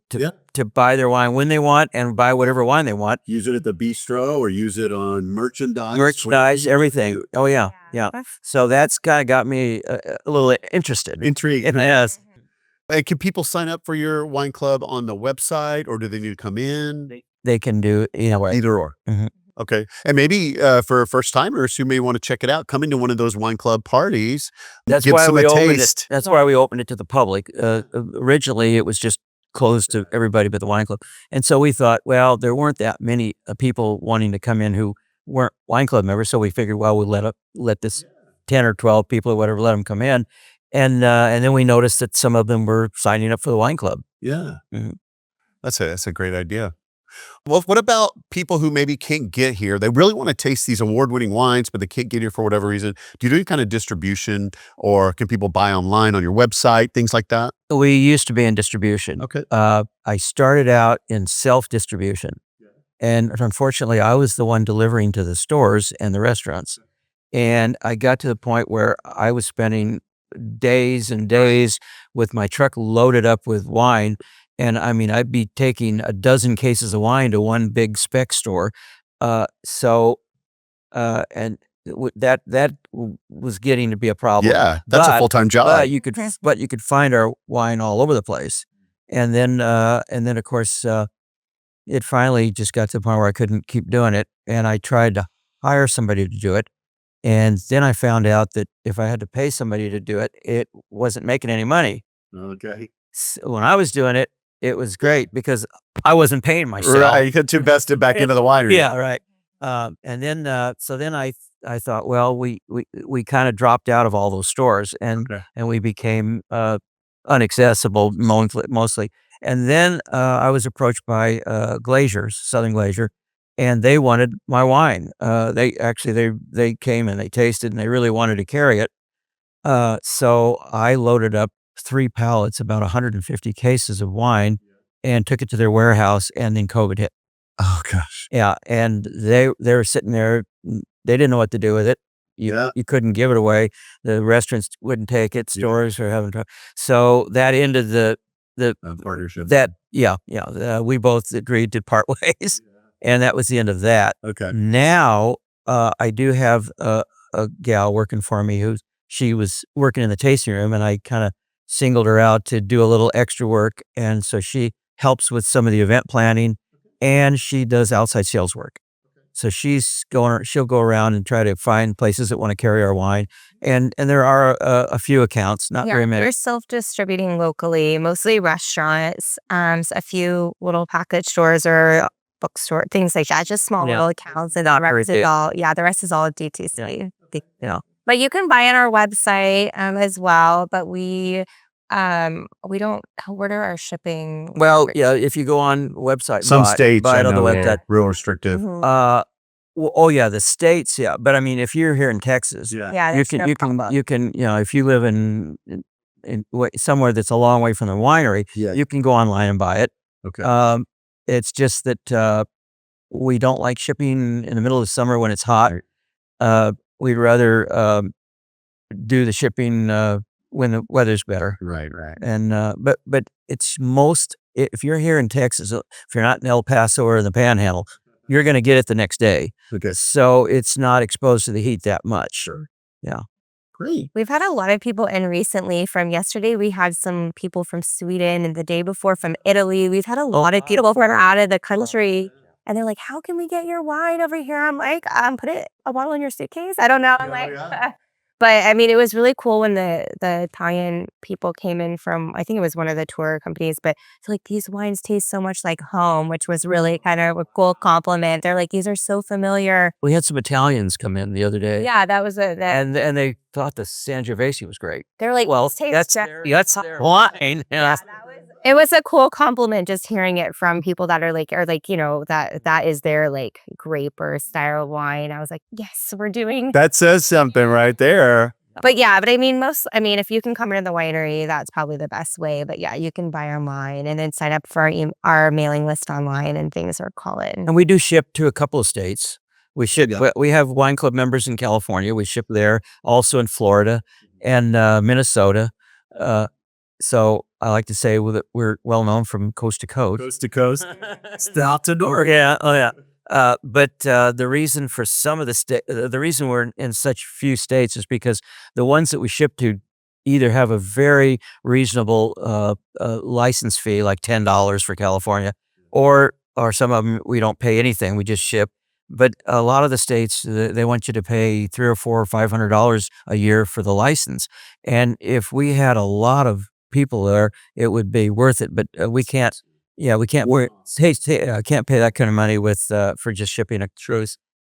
buy their wine when they want and buy whatever wine they want. Use it at the bistro or use it on Merchandise, everything. Oh yeah. So that's kind of got me a little interested. Intrigue. Yes. And can people sign up for your wine club on the website, or do they need to come in? They can do Either or. Mhm. Okay. And maybe for first timers who may want to check it out, coming to one of those wine club parties, That's give why some we a opened it. taste. That's why we opened it to the public. Originally, it was just closed to everybody but the wine club, and so we thought, well, there weren't that many people wanting to come in who weren't wine club members. So we figured, well, we'll let this 10 or 12 people or whatever, let them come in, and then we noticed that some of them were signing up for the wine club. Yeah. Mhm. That's a great idea. Well, what about people who maybe can't get here? They really want to taste these award-winning wines, but they can't get here for whatever reason. Do you do any kind of distribution, or can people buy online on your website, things like that? We used to be in distribution. Okay. I started out in self-distribution, and unfortunately, I was the one delivering to the stores and the restaurants. And I got to the point where I was spending days and days with my truck loaded up with wine. And I mean, I'd be taking a dozen cases of wine to one big spec store. That was getting to be a problem. Yeah, that's a But- full-time job. But you could find our wine all over the place. And then of course, it finally just got to the point where I couldn't keep doing it. And I tried to hire somebody to do it. And then I found out that if I had to pay somebody to do it, it wasn't making any money. Okay. So when I was doing it, it was great because I wasn't paying myself. Right. You could invest it back into the winery. Yeah, right. And then, so then I thought, well, we kind of dropped out of all those stores and we became inaccessible mostly. And then I was approached by Glaziers, Southern Glazier, and they wanted my wine. They came and they tasted and they really wanted to carry it. So I loaded up 3 pallets, about 150 cases of wine, and took it to their warehouse, and then COVID hit. Oh gosh. Yeah, and they were sitting there. They didn't know what to do with it. You couldn't give it away. The restaurants wouldn't take it. Stores were having trouble. So that ended the partnership. we both agreed to part ways, and that was the end of that. Okay. Now, I do have a gal working for me she was working in the tasting room, and I kind of singled her out to do a little extra work, and so she helps with some of the event planning, and she does outside sales work. So she'll go around and try to find places that want to carry our wine, and there are a few accounts, not very many. We're self-distributing locally, mostly restaurants, a few little package stores or bookstore, things like that, just small little accounts, and the rest is all DTC. But you can buy on our website as well, but we don't order our shipping. Well, if you go on website, Some states buy it on the website. Real restrictive. The states, but I mean, if you're here in Texas, you can, if you live in somewhere that's a long way from the winery, you can go online and buy it. Okay. It's just that we don't like shipping in the middle of the summer when it's hot. We'd rather do the shipping when the weather's better. Right. And but it's if you're here in Texas, if you're not in El Paso or in the Panhandle, you're going to get it the next day. Okay. So it's not exposed to the heat that much. Sure. Yeah. Great. We've had a lot of people in recently. From yesterday, we had some people from Sweden, and the day before from Italy. We've had a lot of people from out of the country. And they're like, how can we get your wine over here? I'm like, put a bottle in your suitcase. I don't know. I'm But I mean, it was really cool when the Italian people came in from, I think it was one of the tour companies, but they're like, these wines taste so much like home, which was really kind of a cool compliment. They're like, these are so familiar. We had some Italians come in the other day. Yeah, that was and they thought the Sangiovese was great. They're like, well, that's wine. Yeah. It was a cool compliment just hearing it from people that are like, that is their like grape or style wine. I was like, yes, we're doing. That says something right there. But I mean, if you can come into the winery, that's probably the best way. But you can buy online and then sign up for our mailing list online and things, or call it. And we do ship to a couple of states. We ship. We have wine club members in California. We ship there, also in Florida and Minnesota. So I like to say that we're well known from coast to coast. Coast to coast. South to north. Yeah. Oh, yeah. But the reason for some of the reason we're in such few states is because the ones that we ship to either have a very reasonable license fee, like $10 for California, or some of them we don't pay anything. We just ship. But a lot of the states, they want you to pay $300 or $400 or $500 a year for the license. And if we had a lot of people there, it would be worth it. But we can't. Yeah, we can't. Can't pay that kind of money for just shipping a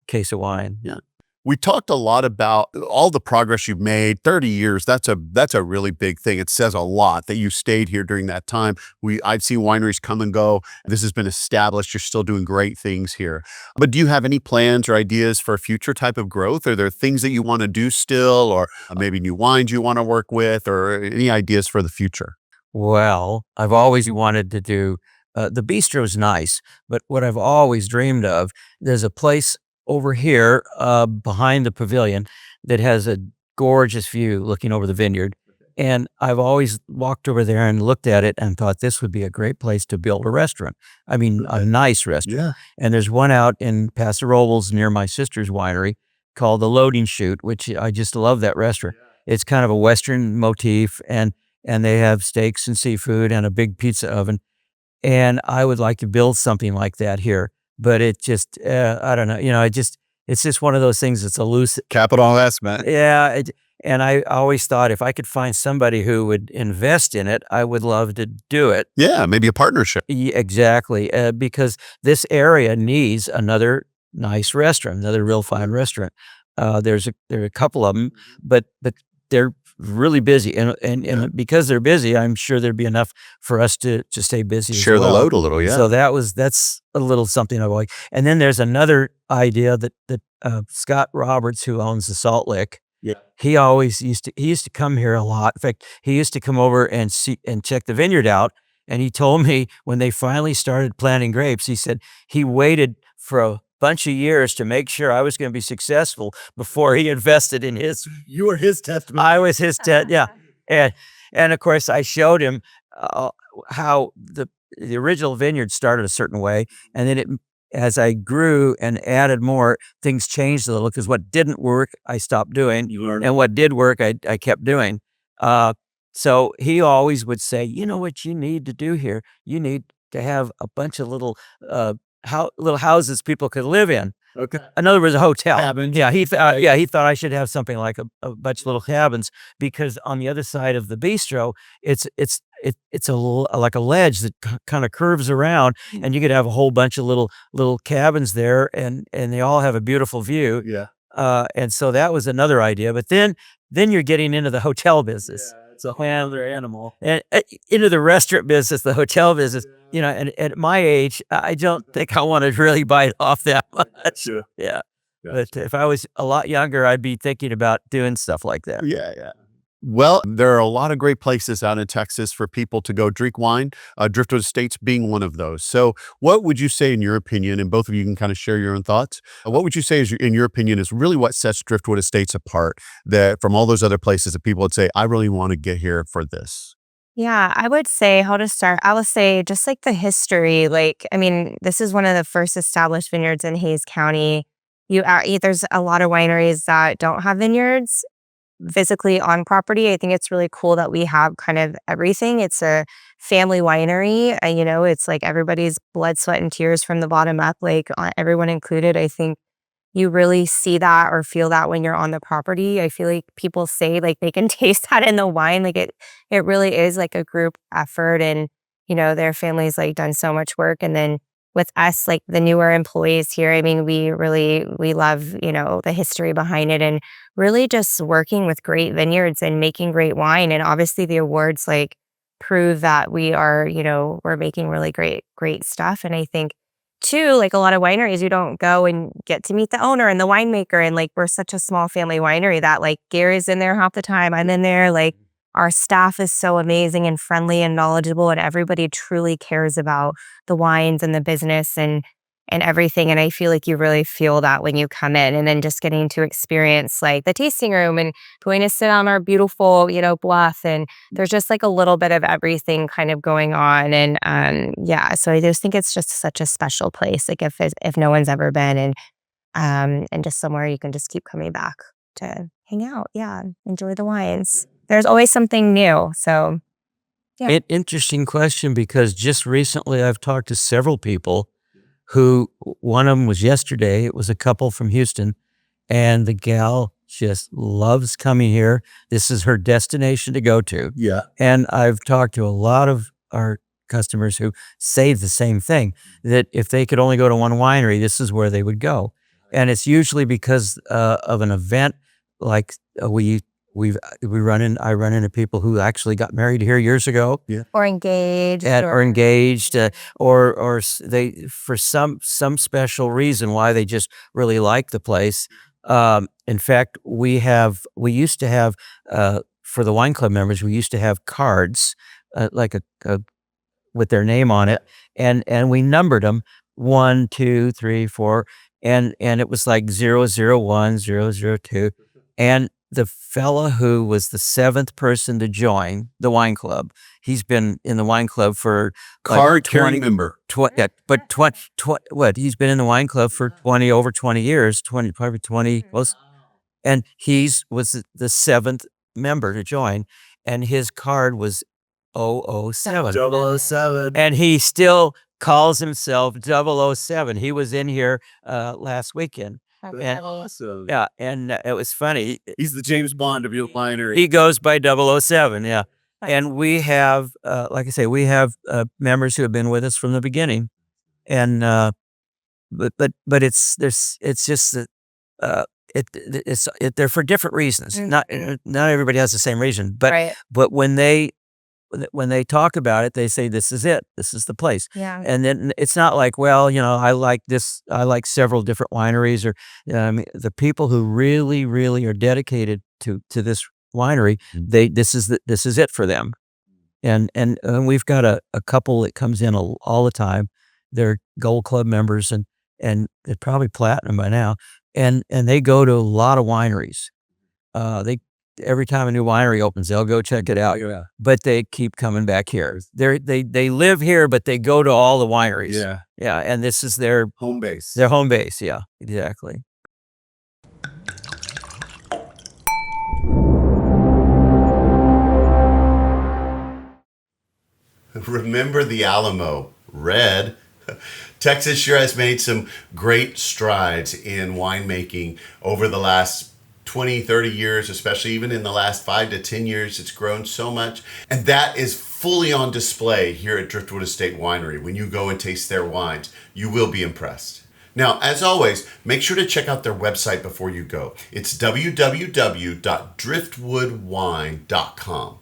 case of wine. Yeah. We talked a lot about all the progress you've made. 30 years, that's a really big thing. It says a lot that you stayed here during that time. I've seen wineries come and go. This has been established. You're still doing great things here. But do you have any plans or ideas for a future type of growth? Are there things that you want to do still, or maybe new wines you want to work with, or any ideas for the future? Well, I've always wanted to do, the bistro's nice, but what I've always dreamed of, there's a place over here behind the pavilion that has a gorgeous view looking over the vineyard. And I've always walked over there and looked at it and thought this would be a great place to build a restaurant. I mean, a nice restaurant. Yeah. And there's one out in Paso Robles near my sister's winery called the Loading Chute, which I just love that restaurant. It's kind of a Western motif, and they have steaks and seafood and a big pizza oven. And I would like to build something like that here. But it just, I don't know, it's just one of those things that's elusive. Capital investment. Yeah. And I always thought if I could find somebody who would invest in it, I would love to do it. Yeah, maybe a partnership. Yeah, exactly. Because this area needs another nice restaurant, another real fine restaurant. There are a couple of them, but they're really busy, and because they're busy, I'm sure there'd be enough for us to stay busy. Share as well. The load a little, yeah. So that's a little something I like. And then there's another idea that Scott Roberts, who owns the Salt Lick, he used to come here a lot. In fact, he used to come over and check the vineyard out. And he told me when they finally started planting grapes, he said he waited for a bunch of years to make sure I was going to be successful before he invested in his. You were his testament. I was his yeah. And of course I showed him how the original vineyard started a certain way, and then as I grew and added more, things changed a little because what didn't work, I stopped doing, and what did work, I kept doing. So he always would say, you know what you need to do here? You need to have a bunch of little little houses people could live in. Okay. In other words, a hotel. Cabins. Yeah, he thought I should have something like a bunch of little cabins, because on the other side of the bistro, it's like a ledge that kind of curves around, and you could have a whole bunch of little cabins there, and they all have a beautiful view. Yeah. And so that was another idea. But then you're getting into the hotel business. It's a whole other animal. And into the restaurant business, the hotel business, and at my age, I don't think I want to really bite off that much. Sure. Yeah. Gotcha. But if I was a lot younger, I'd be thinking about doing stuff like that. Yeah. Well, there are a lot of great places out in Texas for people to go drink wine, Driftwood Estates being one of those. So what would you say, in your opinion, and both of you can kind of share your own thoughts, what would you say is, in your opinion, is really what sets Driftwood Estates apart that from all those other places that people would say, I really want to get here for this? Yeah, I would say how to start. I would say just like the history. Like, I mean, this is one of the first established vineyards in Hays County. There's a lot of wineries that don't have vineyards physically on property. I think it's really cool that we have kind of everything. It's a family winery, and it's like everybody's blood, sweat, and tears from the bottom up, like everyone included. I think you really see that or feel that when you're on the property. I feel like people say like they can taste that in the wine. Like it really is like a group effort, and their family's like done so much work. And then with us, like the newer employees here, I mean, we love, the history behind it, and really just working with great vineyards and making great wine. And obviously the awards like prove that we are, we're making really great stuff. And I think too, like a lot of wineries, you don't go and get to meet the owner and the winemaker. And like, we're such a small family winery that like Gary's in there half the time. I'm in there. Like, our staff is so amazing and friendly and knowledgeable, and everybody truly cares about the wines and the business and everything. And I feel like you really feel that when you come in, and then just getting to experience like the tasting room and going to sit on our beautiful, Bluff. And there's just like a little bit of everything kind of going on. And so I just think it's just such a special place. Like if no one's ever been, and just somewhere you can just keep coming back to hang out. Yeah. Enjoy the wines. There's always something new. So, yeah. Interesting question, because just recently I've talked to several people who, one of them was yesterday. It was a couple from Houston, and the gal just loves coming here. This is her destination to go to. Yeah. And I've talked to a lot of our customers who say the same thing, that if they could only go to one winery, this is where they would go. And it's usually because of an event like I run into people who actually got married here years ago. Yeah. Or engaged. Or they, for some special reason why they just really like the place. In fact, we used to have, for the wine club members, we used to have cards, like a with their name on it. And we numbered them 1, 2, 3, 4. And it was like 001, 002. And the fella who was the 7th person to join the wine club, he's been in the wine club for card carrying member. He's been in the wine club for over 20 years, probably 20 close. And was the 7th member to join, and his card was 007. 007. And he still calls himself 007. He was in here last weekend. That's awesome. Yeah, and it was funny. He's the James Bond of your winery. He goes by 007, yeah. And we have, like I say, we have members who have been with us from the beginning, and but it's just that they're for different reasons. Mm-hmm. Not everybody has the same reason, but Right. but when they talk about it, they say, this is it. This is the place. Yeah. And then it's not like, well, I like this. I like several different wineries, or the people who really, really are dedicated to this winery. This is it for them. And we've got a couple that comes in all the time. They're Gold Club members, and they're probably platinum by now. And they go to a lot of wineries. every time a new winery opens, they'll go check it out. Yeah. But they keep coming back here. They live here, but they go to all the wineries. Yeah. Yeah, and this is their Home base. home base. Yeah, exactly. Remember the Alamo, red. Texas sure has made some great strides in winemaking over the last 20, 30 years, especially even in the last 5 to 10 years. It's grown so much. And that is fully on display here at Driftwood Estate Winery. When you go and taste their wines, you will be impressed. Now, as always, make sure to check out their website before you go. It's www.driftwoodwine.com.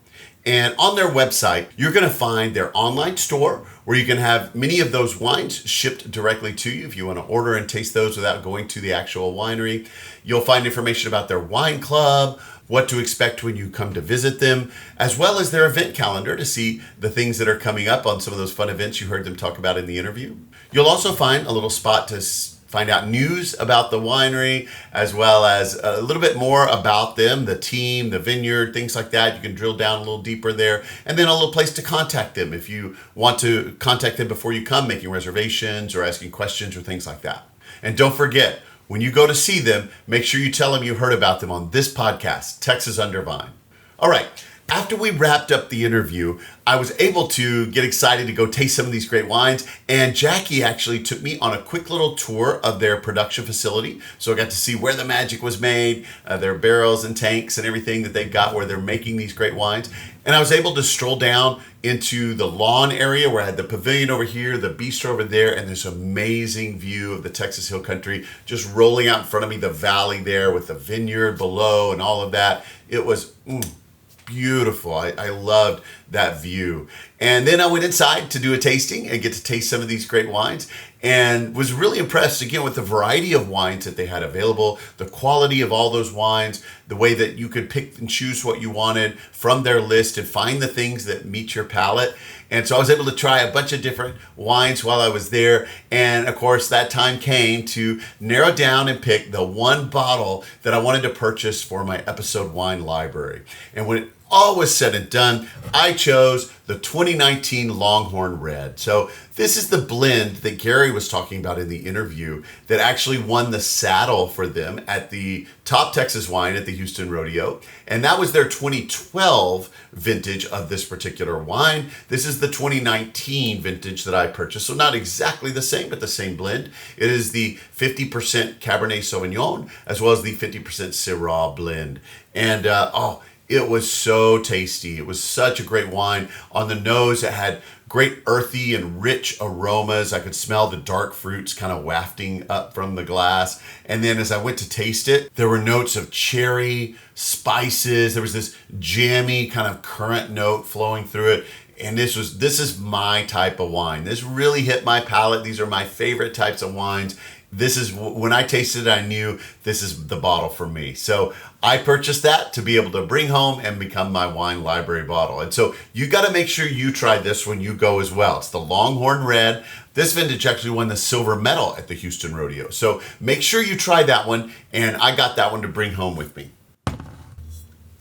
And on their website, you're going to find their online store where you can have many of those wines shipped directly to you if you want to order and taste those without going to the actual winery. You'll find information about their wine club, what to expect when you come to visit them, as well as their event calendar to see the things that are coming up on some of those fun events you heard them talk about in the interview. You'll also find a little spot to find out news about the winery, as well as a little bit more about them, the team, the vineyard, things like that. You can drill down a little deeper there. And then a little place to contact them if you want to contact them before you come, making reservations or asking questions or things like that. And don't forget, when you go to see them, make sure you tell them you heard about them on this podcast, Texas Under Vine. All right. After we wrapped up the interview, I was able to get excited to go taste some of these great wines, and Jackie actually took me on a quick little tour of their production facility. So I got to see where the magic was made, their barrels and tanks and everything that they've got where they're making these great wines. And I was able to stroll down into the lawn area where I had the pavilion over here, the bistro over there, and this amazing view of the Texas Hill Country just rolling out in front of me, the valley there with the vineyard below and all of that. It was beautiful. I loved that view. And then I went inside to do a tasting and get to taste some of these great wines, and was really impressed again with the variety of wines that they had available, the quality of all those wines, the way that you could pick and choose what you wanted from their list and find the things that meet your palate. And so I was able to try a bunch of different wines while I was there. And of course, that time came to narrow down and pick the one bottle that I wanted to purchase for my episode wine library. And when it all was said and done, I chose the 2019 Longhorn Red. So this is the blend that Gary was talking about in the interview that actually won the saddle for them at the Top Texas Wine at the Houston Rodeo. And that was their 2012 vintage of this particular wine. This is the 2019 vintage that I purchased. So not exactly the same, but the same blend. It is the 50% Cabernet Sauvignon as well as the 50% Syrah blend. And it was so tasty. It was such a great wine. On the nose, it had great earthy and rich aromas. I could smell the dark fruits kind of wafting up from the glass. And then as I went to taste it, there were notes of cherry, spices. There was this jammy kind of currant note flowing through it. And this is my type of wine. This really hit my palate. These are my favorite types of wines. This is, when I tasted it, I knew this is the bottle for me. So I purchased that to be able to bring home and become my wine library bottle. And so you got to make sure you try this when you go as well. It's the Longhorn Red. This vintage actually won the silver medal at the Houston Rodeo. So make sure you try that one. And I got that one to bring home with me.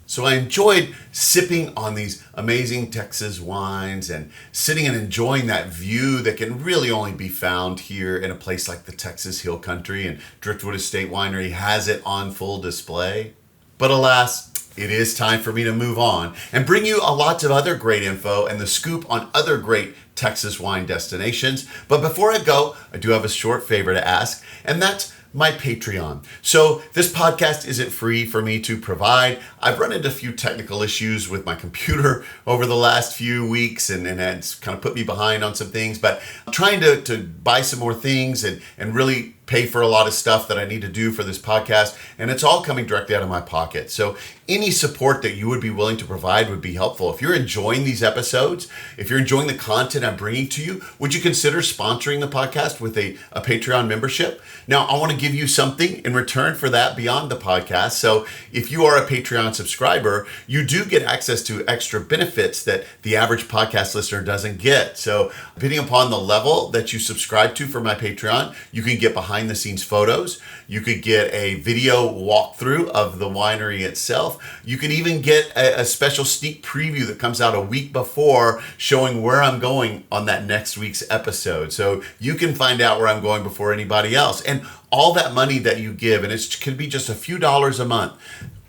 So I enjoyed sipping on these amazing Texas wines and sitting and enjoying that view that can really only be found here in a place like the Texas Hill Country, and Driftwood Estate Winery has it on full display. But alas, it is time for me to move on and bring you a lot of other great info and the scoop on other great Texas wine destinations. But before I go, I do have a short favor to ask, and that's my Patreon. So this podcast isn't free for me to provide. I've run into a few technical issues with my computer over the last few weeks, and it's kind of put me behind on some things, but I'm trying to buy some more things and really pay for a lot of stuff that I need to do for this podcast, and it's all coming directly out of my pocket. So any support that you would be willing to provide would be helpful. If you're enjoying these episodes, if you're enjoying the content I'm bringing to you, would you consider sponsoring the podcast with a Patreon membership? Now, I want to give you something in return for that beyond the podcast. So if you are a Patreon subscriber, you do get access to extra benefits that the average podcast listener doesn't get. So depending upon the level that you subscribe to for my Patreon, you can get behind behind the scenes photos. You could get a video walkthrough of the winery itself. You could even get a special sneak preview that comes out a week before, showing where I'm going on that next week's episode. So you can find out where I'm going before anybody else. And all that money that you give, and it could be just a few dollars a month,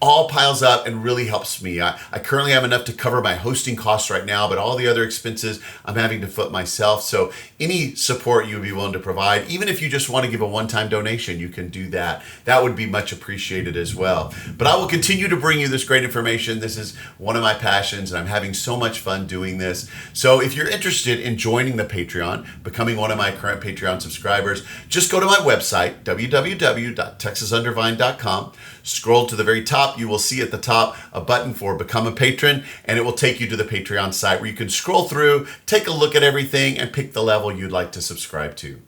all piles up and really helps me. I currently have enough to cover my hosting costs right now, but all the other expenses I'm having to foot myself. So any support you would be willing to provide, even if you just want to give a one-time donation, you can do that. That would be much appreciated as well. But I will continue to bring you this great information. This is one of my passions, and I'm having so much fun doing this. So if you're interested in joining the Patreon, becoming one of my current Patreon subscribers, just go to my website, www.texasundervine.com. Scroll to the very top. You will see at the top a button for Become a Patron, and it will take you to the Patreon site where you can scroll through, take a look at everything, and pick the level you'd like to subscribe to.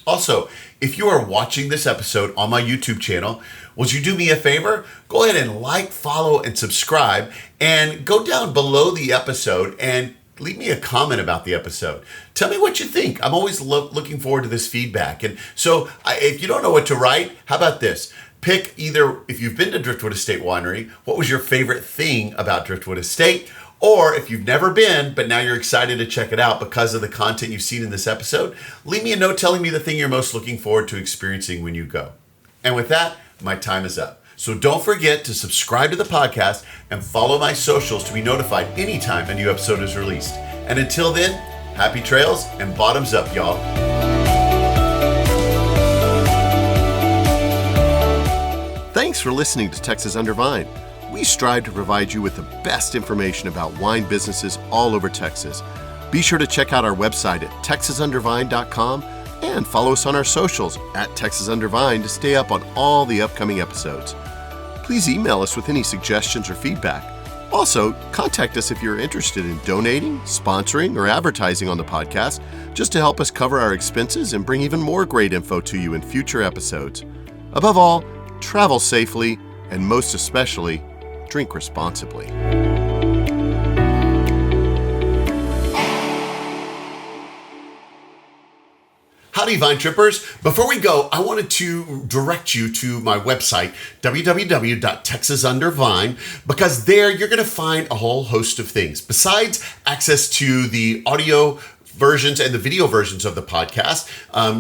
Also, if you are watching this episode on my YouTube channel, would you do me a favor? Go ahead and like, follow, and subscribe, and go down below the episode and leave me a comment about the episode. Tell me what you think. I'm always looking forward to this feedback. And so if you don't know what to write, how about this? Pick either, if you've been to Driftwood Estate Winery, what was your favorite thing about Driftwood Estate? Or if you've never been, but now you're excited to check it out because of the content you've seen in this episode, leave me a note telling me the thing you're most looking forward to experiencing when you go. And with that, my time is up. So don't forget to subscribe to the podcast and follow my socials to be notified anytime a new episode is released. And until then, happy trails and bottoms up, y'all. Thanks for listening to Texas Under Vine. We strive to provide you with the best information about wine businesses all over Texas. Be sure to check out our website at texasundervine.com and follow us on our socials at texasundervine to stay up on all the upcoming episodes. Please email us with any suggestions or feedback. Also, contact us if you're interested in donating, sponsoring, or advertising on the podcast, just to help us cover our expenses and bring even more great info to you in future episodes. Above all, travel safely, and most especially, drink responsibly. Howdy, Vine Trippers. Before we go, I wanted to direct you to my website, www.texasundervine, because there you're going to find a whole host of things. Besides access to the audio versions and the video versions of the podcast,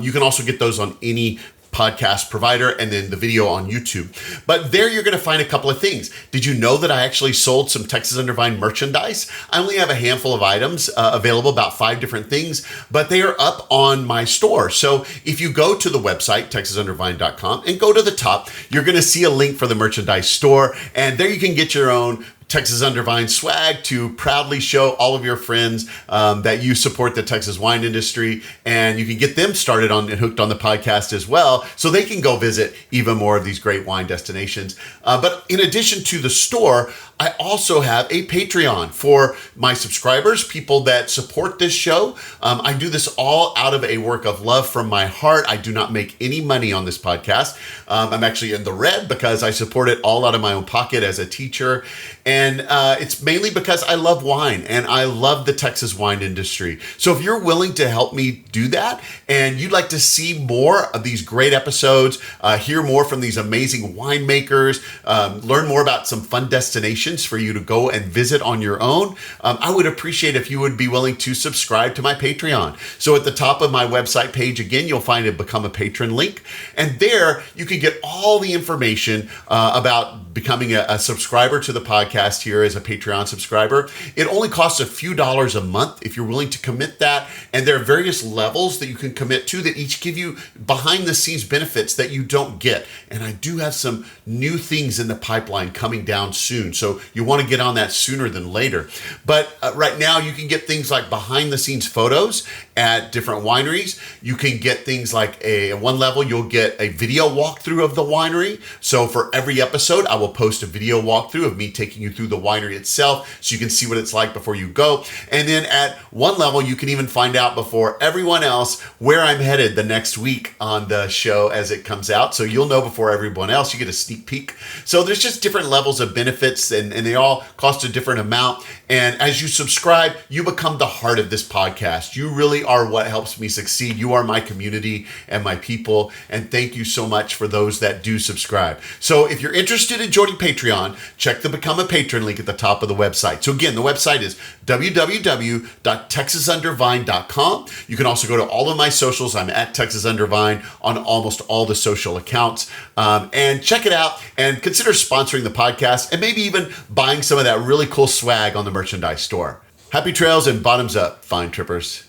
you can also get those on any podcast provider, and then the video on YouTube. But there you're going to find a couple of things. Did you know that I actually sold some Texas Under Vine merchandise? I only have a handful of items available, about 5 different things, but they are up on my store. So if you go to the website, texasundervine.com, and go to the top, you're going to see a link for the merchandise store, and there you can get your own Texas Under Vine swag to proudly show all of your friends that you support the Texas wine industry, and you can get them started on and hooked on the podcast as well, so they can go visit even more of these great wine destinations. But in addition to the store, I also have a Patreon for my subscribers, people that support this show. I do this all out of a work of love from my heart. I do not make any money on this podcast. I'm actually in the red because I support it all out of my own pocket as a teacher. And it's mainly because I love wine and I love the Texas wine industry. So if you're willing to help me do that and you'd like to see more of these great episodes, hear more from these amazing winemakers, learn more about some fun destinations for you to go and visit on your own, I would appreciate if you would be willing to subscribe to my Patreon. So at the top of my website page, again, you'll find a Become a Patron link. And there you can get all the information about becoming a subscriber to the podcast here as a Patreon subscriber. It only costs a few dollars a month if you're willing to commit that. And there are various levels that you can commit to that each give you behind the scenes benefits that you don't get. And I do have some new things in the pipeline coming down soon. So you want to get on that sooner than later. But right now you can get things like behind the scenes photos at different wineries. You can get things like at one level, you'll get a video walkthrough of the winery. So for every episode, I will post a video walkthrough of me taking you through the winery itself so you can see what it's like before you go. And then at one level, you can even find out before everyone else where I'm headed the next week on the show as it comes out. So you'll know before everyone else. You get a sneak peek. So there's just different levels of benefits, and they all cost a different amount. And as you subscribe, you become the heart of this podcast. You really are what helps me succeed. You are my community and my people. And thank you so much for those that do subscribe. So if you're interested in joining Patreon, check the Become a Patron link at the top of the website. So again, the website is www.texasundervine.com. You can also go to all of my socials. I'm at Texas Under Vine on almost all the social accounts. And check it out and consider sponsoring the podcast and maybe even buying some of that really cool swag on the merchandise store. Happy trails and bottoms up, fine trippers.